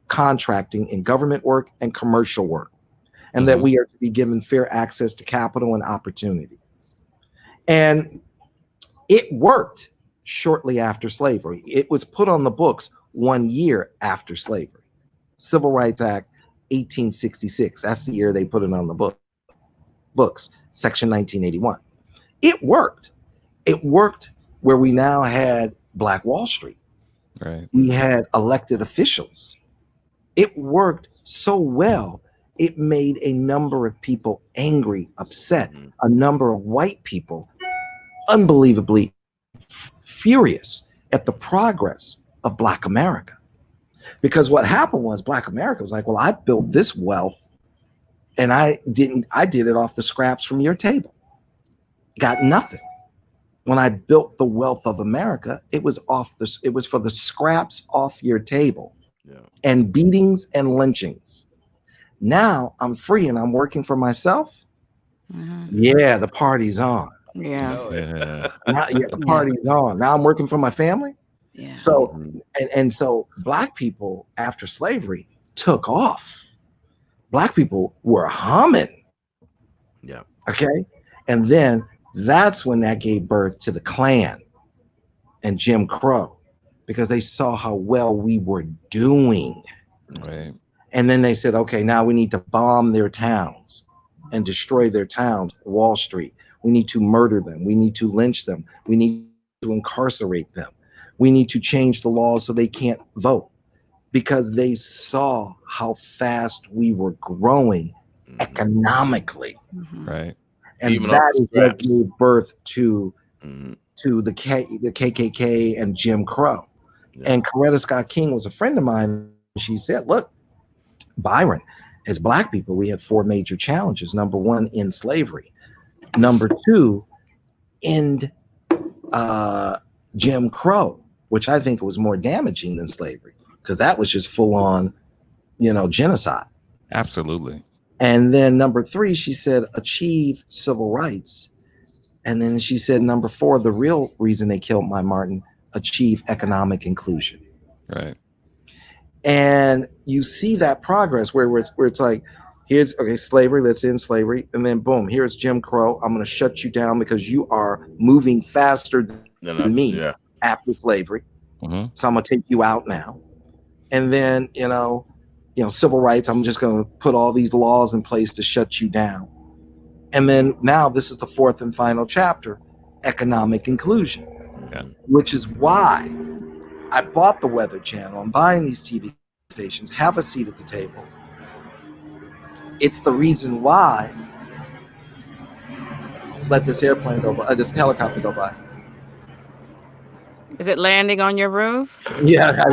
contracting in government work and commercial work, and that we are to be given fair access to capital and opportunity. And it worked shortly after slavery. It was put on the books 1 year after slavery. Civil Rights Act 1866. That's the year they put it on the books, Section 1981. It worked. It worked where we now had Black Wall Street. Right. We had elected officials. It worked so well it made a number of people angry, upset, a number of white people unbelievably furious at the progress of Black America. Because what happened was Black America was like, well, I built this wealth and I did it off the scraps from your table. Got nothing. When I built the wealth of America, it was for the scraps off your table, and beatings and lynchings. Now I'm free and I'm working for myself. Yeah, the party's on. Yeah. The party's on. Now I'm working for my family. Yeah. So and so Black people after slavery took off. Black people were humming. Yeah. Okay. And then that's when that gave birth to the Klan and Jim Crow, because they saw how well we were doing. Right. And then they said, okay, now we need to bomb their towns and destroy their towns, Wall Street. We need to murder them. We need to lynch them. We need to incarcerate them. We need to change the laws so they can't vote, because they saw how fast we were growing economically. Right. And Even that is what gave birth to the KKK and Jim Crow. Yeah. And Coretta Scott King was a friend of mine. She said, look, Byron, as Black people, we had 4 major challenges. Number 1, end slavery. Number 2, end Jim Crow, which I think was more damaging than slavery, because that was just full on, genocide. Absolutely. And then number 3, she said, achieve civil rights. And then she said, number 4, the real reason they killed my Martin, achieve economic inclusion. Right. And you see that progress where it's like, here's, okay, slavery, let's end slavery. And then boom, here's Jim Crow. I'm going to shut you down because you are moving faster than me after slavery. So I'm going to take you out now. And then, civil rights, I'm just going to put all these laws in place to shut you down. And then now this is the 4th and final chapter, economic inclusion, which is why I bought the Weather Channel. I'm buying these TV stations, have a seat at the table. It's the reason why, let this airplane go by, this helicopter go by. Is it landing on your roof? Yeah.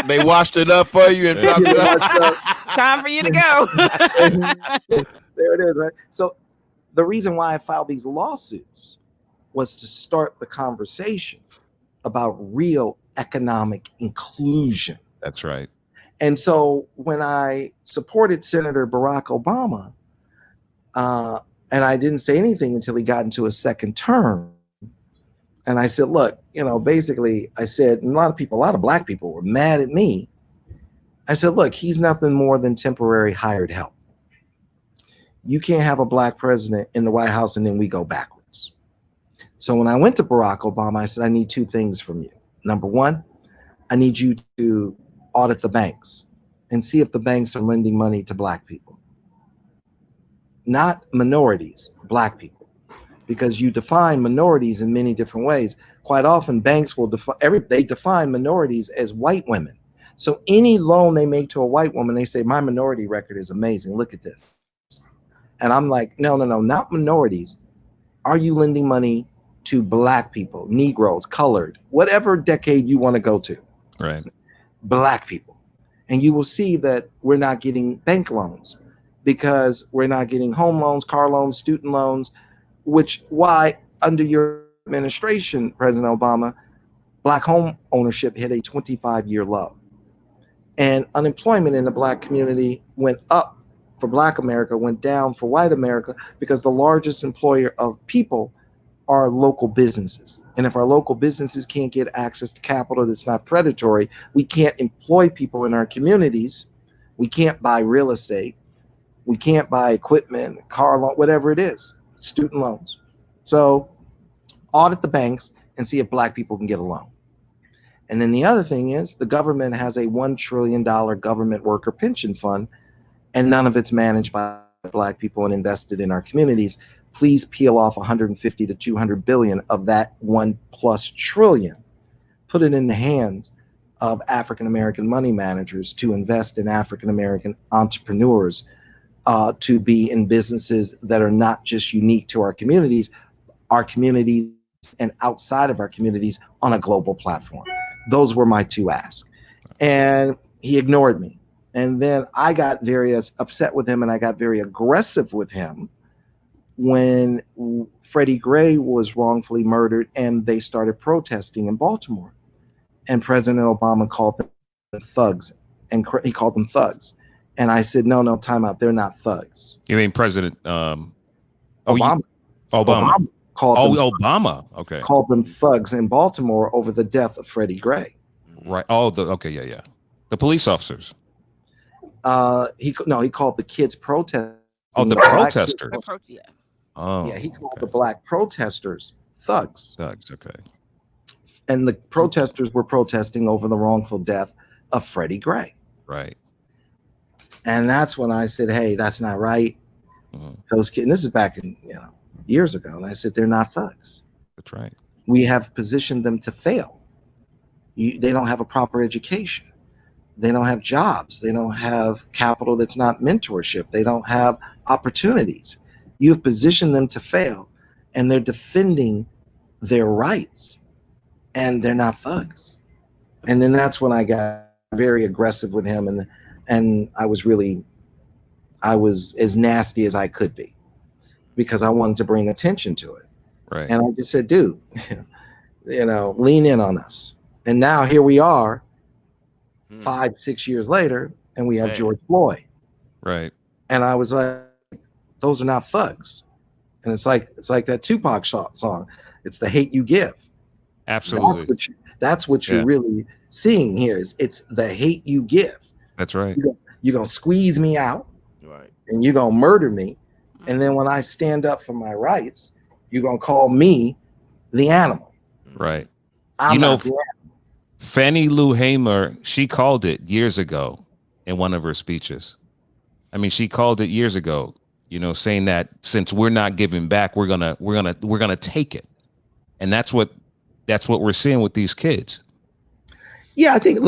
they washed it up for you and dropped it up. It's time for you to go. There it is, right? So the reason why I filed these lawsuits was to start the conversation about real economic inclusion. That's right. And so when I supported Senator Barack Obama, and I didn't say anything until he got into his second term, and I said, look, basically I said, a lot of Black people were mad at me. I said, look, he's nothing more than temporary hired help. You can't have a Black president in the White House and then we go backwards. So when I went to Barack Obama, I said, I need 2 things from you. Number 1, I need you to audit the banks and see if the banks are lending money to Black people. Not minorities, Black people. Because you define minorities in many different ways. Quite often, banks will define minorities as white women. So any loan they make to a white woman, they say, my minority record is amazing. Look at this. And I'm like, no, not minorities. Are you lending money to Black people, Negroes, colored, whatever decade you want to go to? Right. Black people. And you will see that we're not getting bank loans because we're not getting home loans, car loans, student loans, which why under your administration, President Obama, Black home ownership hit a 25-year low. And unemployment in the Black community went up for Black America, went down for white America, because the largest employer of people are local businesses. And if our local businesses can't get access to capital that's not predatory, we can't employ people in our communities. We can't buy real estate. We can't buy equipment, car loan, whatever it is. Student loans. So audit the banks and see if Black people can get a loan. And then the other thing is the government has a $1 trillion government worker pension fund, and none of it's managed by Black people and invested in our communities. Please peel off 150 to 200 billion of that $1+ trillion, put it in the hands of African American money managers to invest in African American entrepreneurs, to be in businesses that are not just unique to our communities and outside of our communities on a global platform. Those were my two asks. And he ignored me. And then I got very upset with him, and I got very aggressive with him when Freddie Gray was wrongfully murdered and they started protesting in Baltimore. And President Obama called them thugs, and he called them thugs. And I said, no, time out. They're not thugs. You mean President Obama. Obama. Obama Okay. Called them thugs in Baltimore over the death of Freddie Gray. Right. Yeah. The police officers. He called the kids protesters. Oh, the protesters. Yeah. Oh. Yeah, he called the black protesters thugs. Thugs, okay. And the protesters were protesting over the wrongful death of Freddie Gray. Right. And that's when I said, hey, that's not right. Mm-hmm. Those kids, and this is back in years ago. And I said, they're not thugs. That's right. We have positioned them to fail. They don't have a proper education. They don't have jobs. They don't have capital that's not mentorship. They don't have opportunities. You've positioned them to fail, and they're defending their rights, and they're not thugs. And then that's when I got very aggressive with him, and I was as nasty as I could be, because I wanted to bring attention to it. Right. And I just said, dude, lean in on us. And now here we are 5-6 years later, and we have George Floyd. Right. And I was like, those are not thugs. And it's like that Tupac song. It's the hate you give. Absolutely. That's what you're really seeing here. It's the hate you give. That's right. You're going to squeeze me out. Right. And you're going to murder me. And then when I stand up for my rights, you're going to call me the animal. Right. I'm not the animal. Fannie Lou Hamer, she called it years ago in one of her speeches. I mean, she called it years ago, saying that since we're not giving back, we're gonna take it. And that's what we're seeing with these kids. Yeah, I think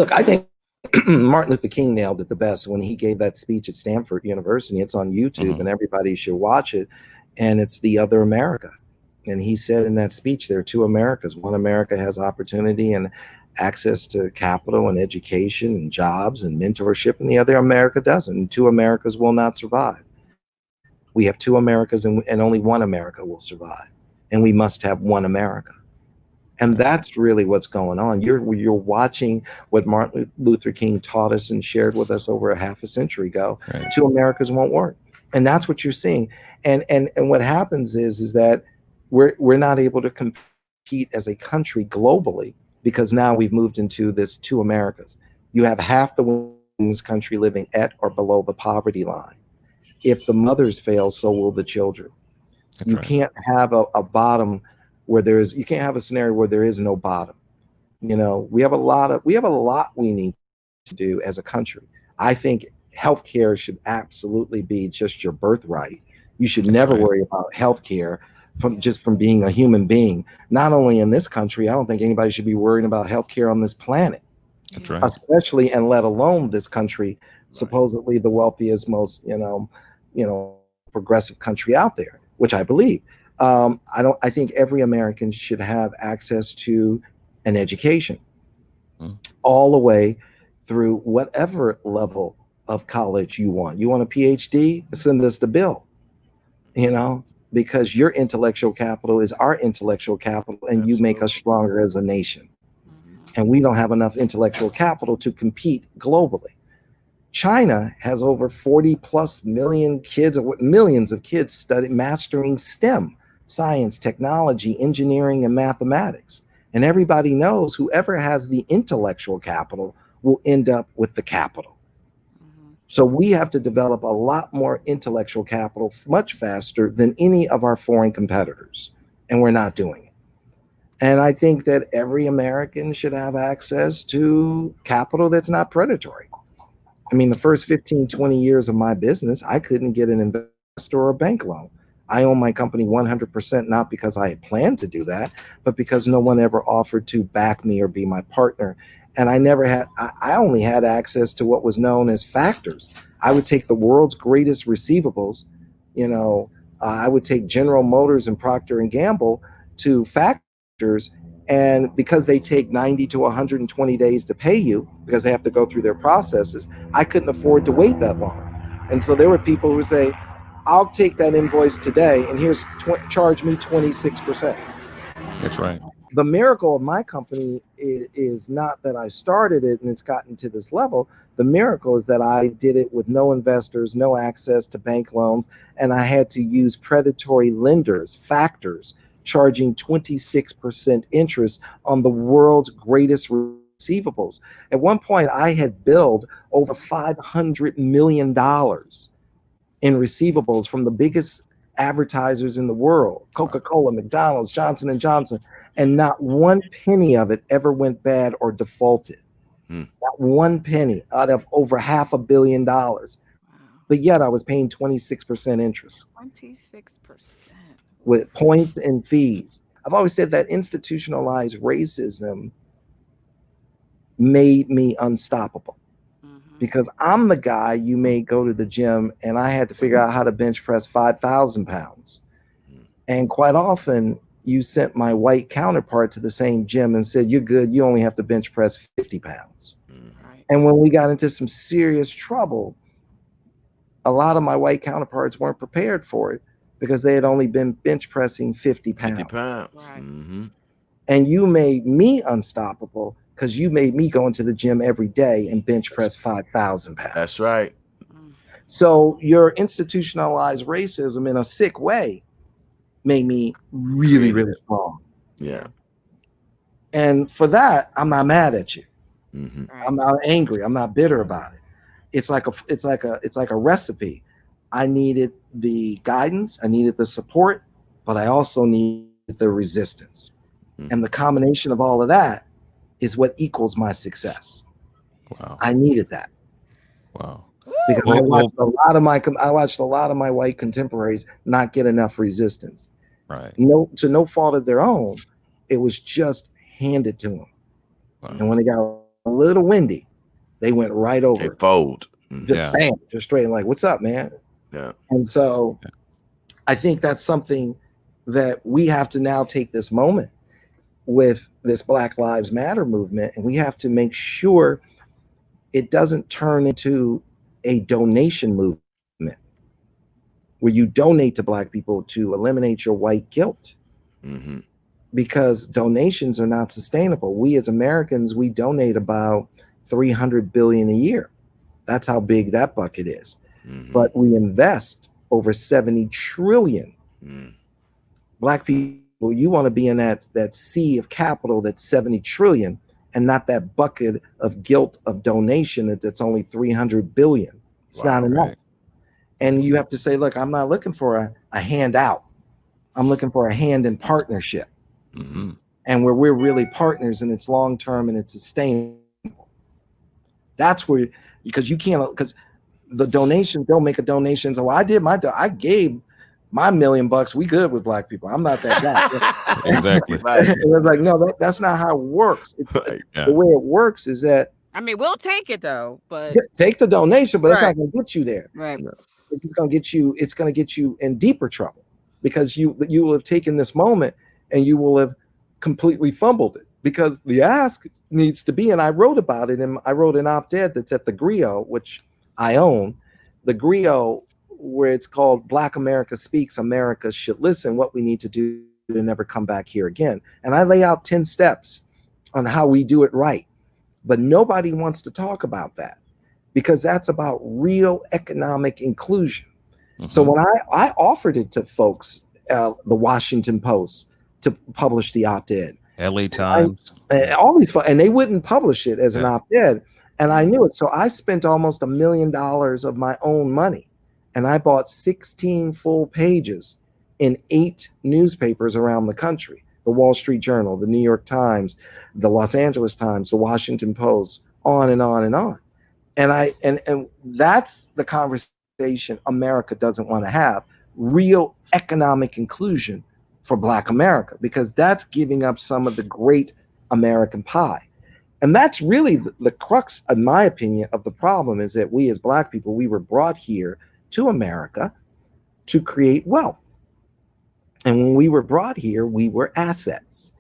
Martin Luther King nailed it the best when he gave that speech at Stanford University. It's on YouTube, and everybody should watch it. And it's The Other America. And he said in that speech, there are two Americas. One America has opportunity and access to capital and education and jobs and mentorship, and the other America doesn't. And two Americas will not survive. We have two Americas, and only one America will survive. And we must have one America. And that's really what's going on. You're watching what Martin Luther King taught us and shared with us over a half a century ago. Right. Two Americas won't work. And that's what you're seeing. And what happens is that we're not able to compete as a country globally, because now we've moved into this two Americas. You have half the women in this country living at or below the poverty line. If the mothers fail, so will the children. That's right. Can't have a bottom where you can't have a scenario where there is no bottom. We have a lot we need to do as a country. I think healthcare should absolutely be just your birthright. You should never worry about healthcare from being a human being. Not only in this country, I don't think anybody should be worrying about healthcare on this planet. That's right. Especially, and let alone this country, supposedly the wealthiest, most progressive country out there, which I believe. I think every American should have access to an education, all the way through whatever level of college you want. You want a PhD? Send us the bill. Because your intellectual capital is our intellectual capital, and you make us stronger as a nation. And we don't have enough intellectual capital to compete globally. China has over 40+ million kids, or millions of kids mastering STEM, science, technology, engineering, and mathematics. And everybody knows whoever has the intellectual capital will end up with the capital. So we have to develop a lot more intellectual capital much faster than any of our foreign competitors. And we're not doing it. And I think that every American should have access to capital that's not predatory. I mean, the first 15, 20 years of my business, I couldn't get an investor or a bank loan. I own my company 100%, not because I had planned to do that, but because no one ever offered to back me or be my partner And I only had access to what was known as factors. I would take the world's greatest receivables, I would take General Motors and Procter and Gamble to factors. And because they take 90 to 120 days to pay you, because they have to go through their processes, I couldn't afford to wait that long. And so there were people who would say, I'll take that invoice today and charge me 26%. That's right. The miracle of my company is not that I started it and it's gotten to this level. The miracle is that I did it with no investors, no access to bank loans, and I had to use predatory lenders, factors, charging 26% interest on the world's greatest receivables. At one point, I had billed over $500 million in receivables from the biggest advertisers in the world, Coca-Cola, McDonald's, Johnson & Johnson, and not one penny of it ever went bad or defaulted. Not one penny out of over $500 million. Wow. But yet I was paying 26% interest. 26%. With points and fees. I've always said that institutionalized racism made me unstoppable. Because I'm the guy you may go to the gym and I had to figure out how to bench press 5,000 pounds. And quite often you sent my white counterpart to the same gym and said, you're good. You only have to bench press 50 pounds. Right. And when we got into some serious trouble, a lot of my white counterparts weren't prepared for it because they had only been bench pressing 50 pounds. 50 pounds. Right. And you made me unstoppable because you made me go into the gym every day and bench press 5,000 pounds. That's right. So your institutionalized racism in a sick way made me really, really strong. Yeah. And for that, I'm not mad at you. Right. I'm not angry. I'm not bitter about it. It's like a recipe. I needed the guidance. I needed the support, but I also needed the resistance. And the combination of all of that is what equals my success. Wow. I needed that. Wow. Because I watched a lot of my white contemporaries not get enough resistance. Right. To no fault of their own. It was just handed to them. Wow. And when it got a little windy, they went right over. They fold. Just bam, just straight like, what's up, man? Yeah. And so I think that's something that we have to now take this moment with this Black Lives Matter movement, and we have to make sure it doesn't turn into a donation movement where you donate to Black people to eliminate your white guilt. Because donations are not sustainable. We as Americans, we donate about $300 billion a year. That's how big that bucket is. But we invest over 70 trillion. Black people, you want to be in that sea of capital that's 70 trillion and not that bucket of guilt of donation that's only 300 billion. It's not enough. Right. And you have to say, look, I'm not looking for a handout. I'm looking for a hand in partnership. And where we're really partners and it's long-term and it's sustainable. That's where, because the donations, they'll make a donation. So I gave my $1 million. We good with Black people. I'm not that guy. Exactly. It was like, no, that's not how it works. The way it works is that, I mean, we'll take it though, but take the donation, but it's not going to get you there. Right. It's going to get you in deeper trouble because you will have taken this moment and you will have completely fumbled it because the ask needs to be, and I wrote about it, and I wrote an op-ed that's at the Griot, which I own, the Griot, where it's called Black America Speaks, America Should Listen, what we need to do to never come back here again. And I lay out 10 steps on how we do it right. But nobody wants to talk about that because that's about real economic inclusion. So when I offered it to folks, the Washington Post, to publish the op-ed, LA Times, all these, and they wouldn't publish it as an op-ed, and I knew it. So I spent almost $1 million of my own money, and I bought 16 full pages in 8 newspapers around the country: the Wall Street Journal, the New York Times, the Los Angeles Times, the Washington Post, on and on and on. And that's the conversation America doesn't want to have: real economic inclusion for Black America, because that's giving up some of the great American pie. And that's really the crux, in my opinion, of the problem, is that we as Black people, we were brought here to America to create wealth. And when we were brought here, we were assets.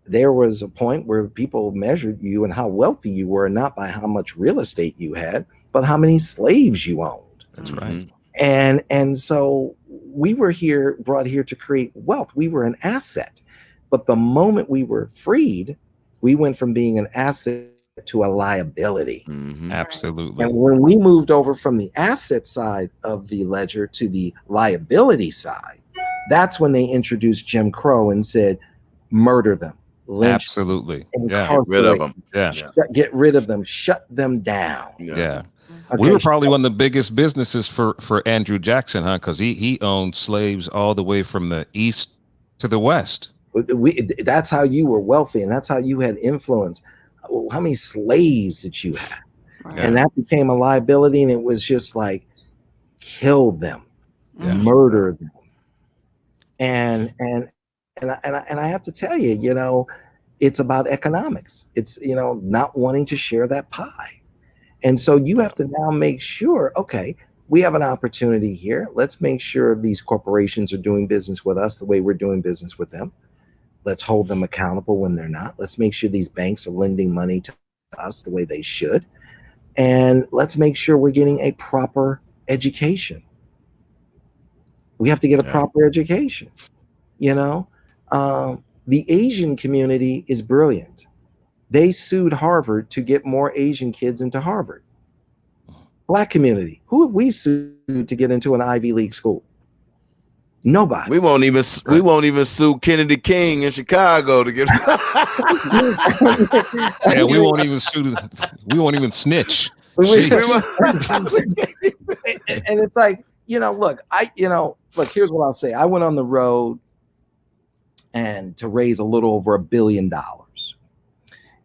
There was a point where people measured you and how wealthy you were, not by how much real estate you had, but how many slaves you owned. That's right. And so we were brought here to create wealth. We were an asset. But the moment we were freed, we went from being an asset to a liability. Absolutely. And when we moved over from the asset side of the ledger to the liability side, that's when they introduced Jim Crow and said, murder them. Lynch, absolutely. Get rid of them. Get rid of them. Shut them down. Okay. We were probably one of the biggest businesses for Andrew Jackson, huh? Because he owned slaves all the way from the east to the west. That's how you were wealthy, and that's how you had influence. How many slaves did you have? Right. And that became a liability, and it was just like, kill them, murder them. And I have to tell you, you know, it's about economics. It's, you know, not wanting to share that pie. And so you have to now make sure, okay, we have an opportunity here. Let's make sure these corporations are doing business with us the way we're doing business with them. Let's hold them accountable when they're not. Let's make sure these banks are lending money to us the way they should. And let's make sure we're getting a proper education. We have to get a proper education. You know, the Asian community is brilliant. They sued Harvard to get more Asian kids into Harvard. Black community, who have we sued to get into an Ivy League school? Nobody. We won't even sue Kennedy King in Chicago to get. Yeah, we won't even sue. We won't even snitch. And it's like, you know, look, here's what I'll say. I went on the road and to raise a little over $1 billion.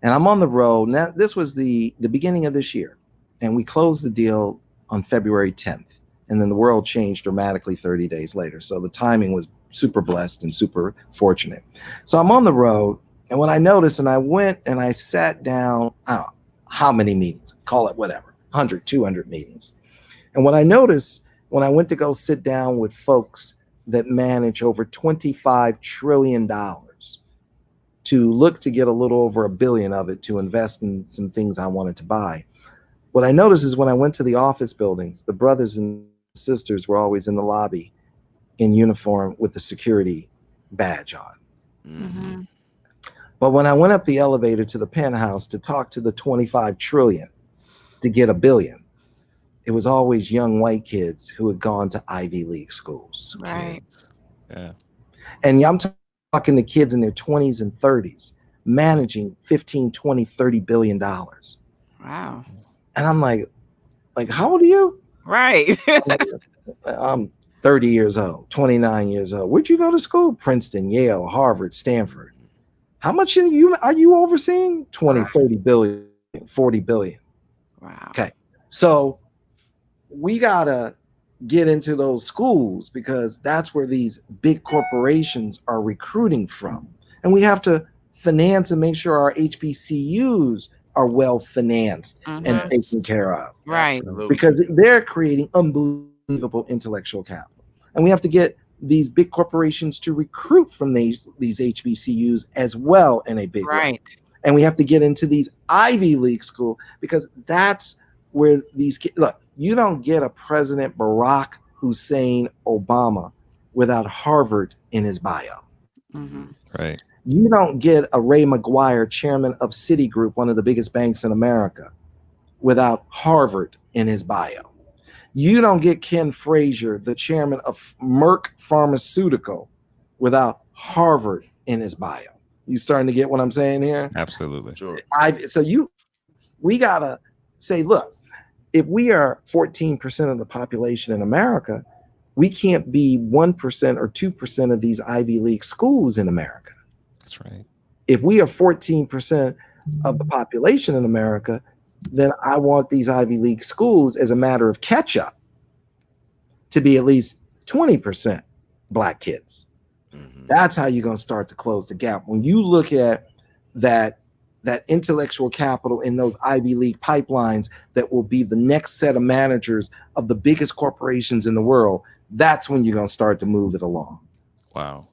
And I'm on the road. Now, this was the beginning of this year. And we closed the deal on February 10th. And then the world changed dramatically 30 days later. So the timing was super blessed and super fortunate. So I'm on the road. And when I noticed, and I went and I sat down, I don't know how many meetings, call it whatever, 100, 200 meetings. And what I noticed when I went to go sit down with folks that manage over $25 trillion to look to get a little over $1 billion of it to invest in some things I wanted to buy. What I noticed is when I went to the office buildings, the brothers and sisters were always in the lobby in uniform with the security badge on. Mm-hmm. But when I went up the elevator to the penthouse to talk to the 25 trillion to get $1 billion, it was always young white kids who had gone to Ivy League schools. Right. Yeah. And I'm talking to kids in their 20s and 30s managing 15, 20, $30 billion. Wow. And I'm like, how old are you? Right. I'm 30 years old, 29 years old. Where'd you go to school? Princeton, Yale, Harvard, Stanford. How much are you overseeing? 20, 30 billion, 40 billion. Wow. Okay. So we got to get into those schools because that's where these big corporations are recruiting from. And we have to finance and make sure our HBCUs are well financed and taken care of. Right. Absolutely. Because they're creating unbelievable intellectual capital. And we have to get these big corporations to recruit from these HBCUs as well in a big way. And we have to get into these Ivy League school because that's where these kids, look, you don't get a President Barack Hussein Obama without Harvard in his bio. Mm-hmm. Right. You don't get a Ray McGuire, chairman of Citigroup, one of the biggest banks in America, without Harvard in his bio. You don't get Ken Frazier, the chairman of Merck Pharmaceutical, without Harvard in his bio. You starting to get what I'm saying here? Absolutely. Sure. We gotta say, look, if we are 14% of the population in America, we can't be 1% or 2% of these Ivy League schools in America. That's right. If we are 14% of the population in America, then I want these Ivy League schools as a matter of catch up to be at least 20% Black kids. Mm-hmm. That's how you're going to start to close the gap. When you look at that that intellectual capital in those Ivy League pipelines that will be the next set of managers of the biggest corporations in the world, that's when you're going to start to move it along. Wow.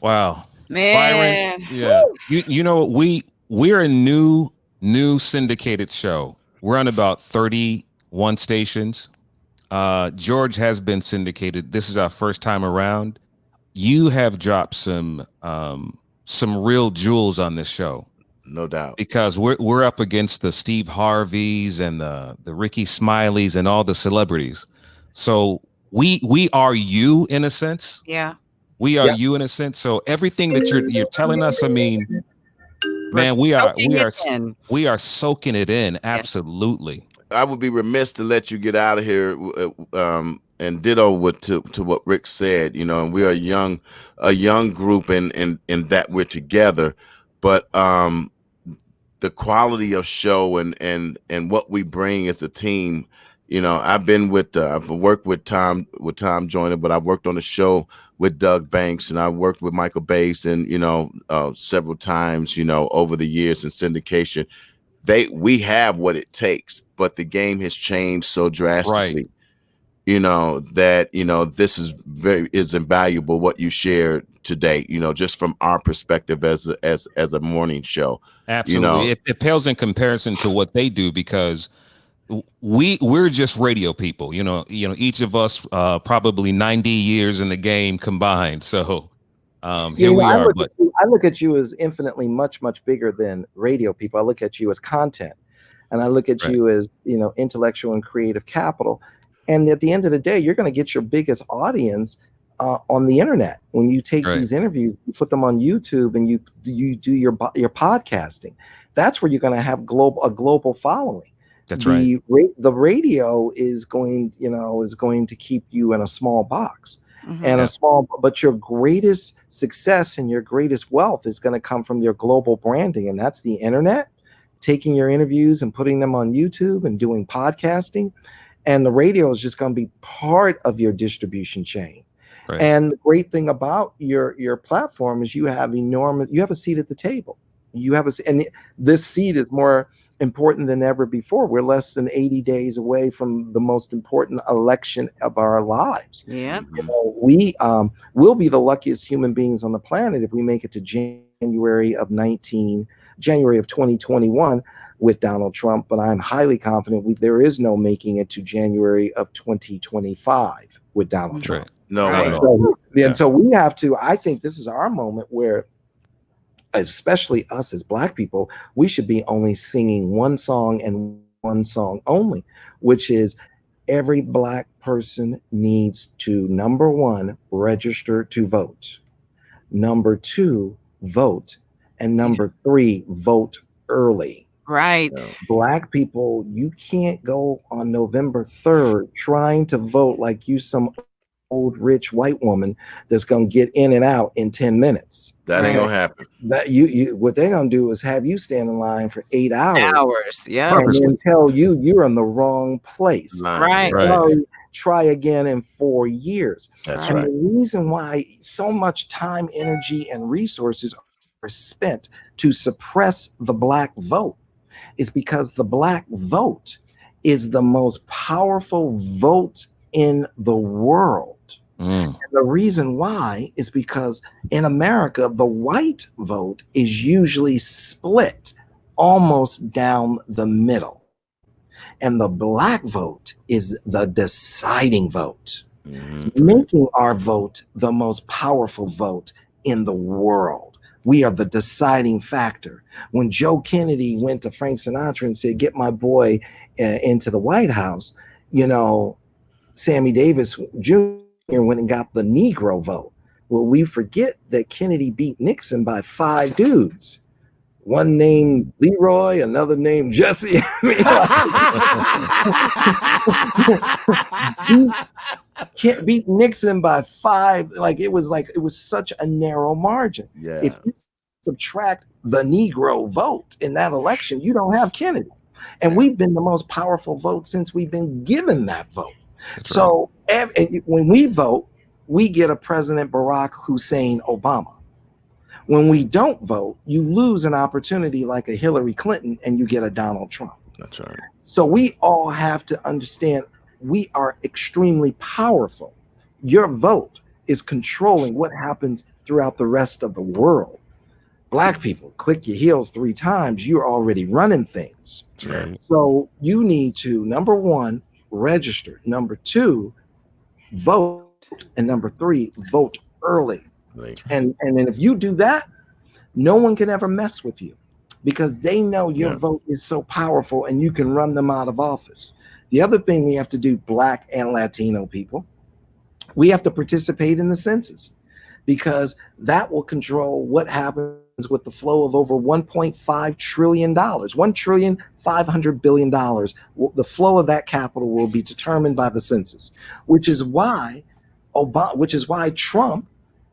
Wow. Man. Byron, yeah. You know, we're a new syndicated show. We're on about 31 stations. George has been syndicated. This is our first time around. You have dropped some real jewels on this show. No doubt. Because we're up against the Steve Harveys and the Ricky Smileys and all the celebrities. So we are you in a sense. Yeah. We are you in a sense. So everything that you're telling us, I mean, man, we are soaking it in. Absolutely. I would be remiss to let you get out of here and ditto to what Rick said, you know, and we are a young group in that we're together, but the quality of show and what we bring as a team, you know, I've worked with Tom Joyner, but I've worked on the show with Doug Banks, and I've worked with Michael Baisden, you know, several times, you know, over the years in syndication. We have what it takes, but the game has changed so drastically, you know, that, you know, this is invaluable what you shared today, you know, just from our perspective as a morning show. Absolutely. You know, it pales in comparison to what they do, because we're just radio people, you know, each of us probably 90 years in the game combined. So here we are. I look at you as infinitely much bigger than radio people. I look at you as content, and I look at you as, you know, intellectual and creative capital. And at the end of the day, you're going to get your biggest audience on the internet when you take these interviews, you put them on YouTube, and you do your podcasting. That's where you're going to have a global following. That's right. The radio is going to keep you in a small box. Mm-hmm. But your greatest success and your greatest wealth is going to come from your global branding, and that's the internet, taking your interviews and putting them on YouTube and doing podcasting. And the radio is just going to be part of your distribution chain. Right. And the great thing about your platform is you have a seat at the table. And this seat is more important than ever before. We're less than 80 days away from the most important election of our lives. Yeah. You know, we will be the luckiest human beings on the planet if we make it to January of 2021 with Donald Trump. But I'm highly confident there is no making it to January of 2025 with Donald Trump. Right. No way. So we have to, I think this is our moment where, especially us as Black people, we should be only singing one song and one song only, which is every Black person needs to, number one, register to vote. Number two, vote. And number three, vote early. Right. Black people, you can't go on November 3rd trying to vote like you some old rich white woman that's gonna get in and out in 10 minutes. That ain't gonna happen. That you what they're gonna do is have you stand in line for 8 hours. Yeah. And then tell you're in the wrong place. Right. Try again in 4 years. That's right. The reason why so much time, energy, and resources are spent to suppress the Black vote is because the Black vote is the most powerful vote in the world. And the reason why is because in America, the white vote is usually split almost down the middle. And the Black vote is the deciding vote, making our vote the most powerful vote in the world. We are the deciding factor. When Joe Kennedy went to Frank Sinatra and said, "Get my boy into the White House," you know, Sammy Davis Jr. went and got the Negro vote. Well, we forget that Kennedy beat Nixon by 5 dudes. One named Leroy, another named Jesse. Can't beat Nixon by 5. It was such a narrow margin. Yeah. If you subtract the Negro vote in that election, you don't have Kennedy. And we've been the most powerful vote since we've been given that vote. That's so when we vote, we get a President Barack Hussein Obama. When we don't vote, you lose an opportunity like a Hillary Clinton and you get a Donald Trump. That's right. So we all have to understand we are extremely powerful. Your vote is controlling what happens throughout the rest of the world. Black people, click your heels 3 times, you're already running things. Right. So you need to, number 1, register. Number 2, vote. And number 3, vote early. Right. And then if you do that, no one can ever mess with you because they know your vote is so powerful and you can run them out of office. The other thing we have to do, Black and Latino people, we have to participate in the census because that will control what happens with the flow of over $1.5 trillion, $1.5 trillion. The flow of that capital will be determined by the census, which is why Trump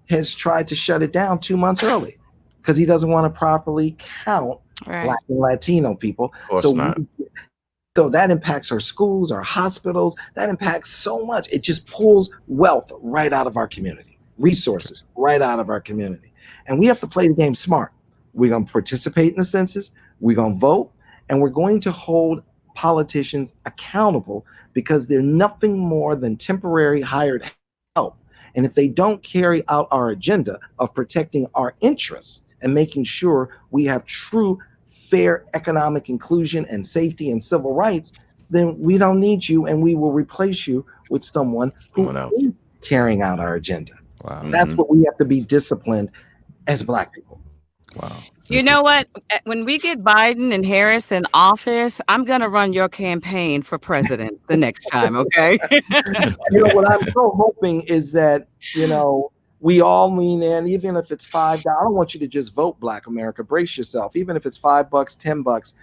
has tried to shut it down 2 months early because he doesn't want to properly count Black and Latino people. So that impacts our schools, our hospitals. That impacts so much. It just pulls wealth right out of our community, resources right out of our community. And we have to play the game smart. We're going to participate in the census. We're going to vote. And we're going to hold politicians accountable because they're nothing more than temporary hired help. And if they don't carry out our agenda of protecting our interests and making sure we have true fair economic inclusion and safety and civil rights, then we don't need you and we will replace you with someone who is carrying out our agenda. Wow. That's what we have to be disciplined as Black people. Wow. You know what? When we get Biden and Harris in office, I'm going to run your campaign for president the next time, okay? What I'm so hoping is that, we all lean in, even if it's $5. I don't want you to just vote Black America. Brace yourself. Even if it's $5, $10,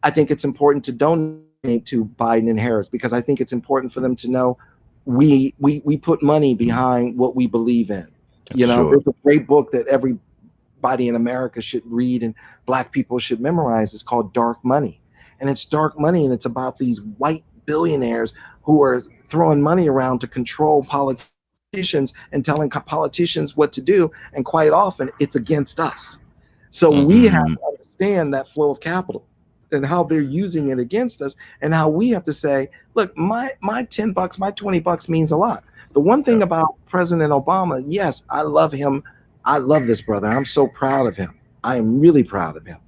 I think it's important to donate to Biden and Harris because I think it's important for them to know we put money behind what we believe in. There's a great book that everybody in America should read and Black people should memorize. It's called Dark Money. And it's dark money, and it's about these white billionaires who are throwing money around to control politics and telling politicians what to do, and quite often it's against us. So we have to understand that flow of capital and how they're using it against us, and how we have to say, look, my $10, my $20 means a lot. The one thing about President Obama, yes, I love him. I love this brother. I'm so proud of him. I am really proud of him.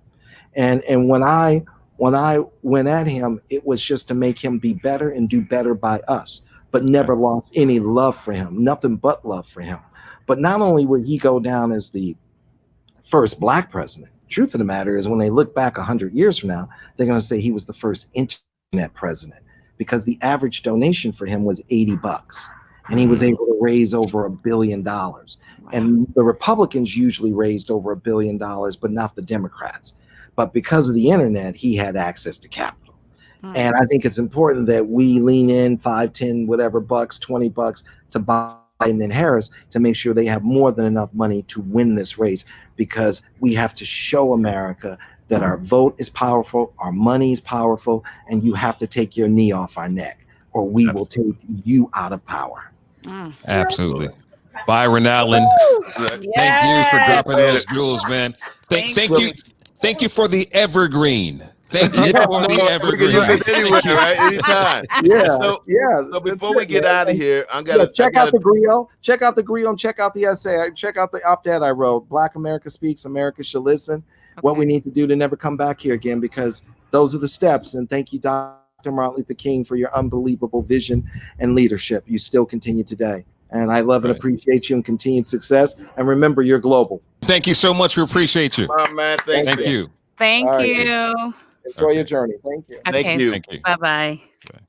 And when I went at him, it was just to make him be better and do better by us, but never lost any love for him, nothing but love for him. But not only would he go down as the first Black president, truth of the matter is when they look back 100 years from now, they're going to say he was the first internet president because the average donation for him was $80. And he was able to raise over $1 billion. And the Republicans usually raised over $1 billion, but not the Democrats. But because of the internet, he had access to capital. And I think it's important that we lean in 5, 10, whatever bucks, $20 to Biden and Harris to make sure they have more than enough money to win this race, because we have to show America that our vote is powerful, our money is powerful, and you have to take your knee off our neck or we will take you out of power. Absolutely. Byron Allen, thank you for dropping those jewels, man. Thank you for the evergreen. Thank you for the evergreen. You can use it anywhere, right? Anytime. So before we get out of here, check out the griot. Check out the griot and check out the essay. Check out the op-ed I wrote. Black America Speaks, America Should Listen. What we need to do to never come back here again, because those are the steps. And thank you, Dr. Martin Luther King, for your unbelievable vision and leadership. You still continue today. And I love and appreciate you and continued success. And remember, you're global. Thank you so much. We appreciate you. Oh, man, thank you. Thank you. Enjoy your journey. Thank you. Okay. Thank you. Thank you. Bye-bye. Okay.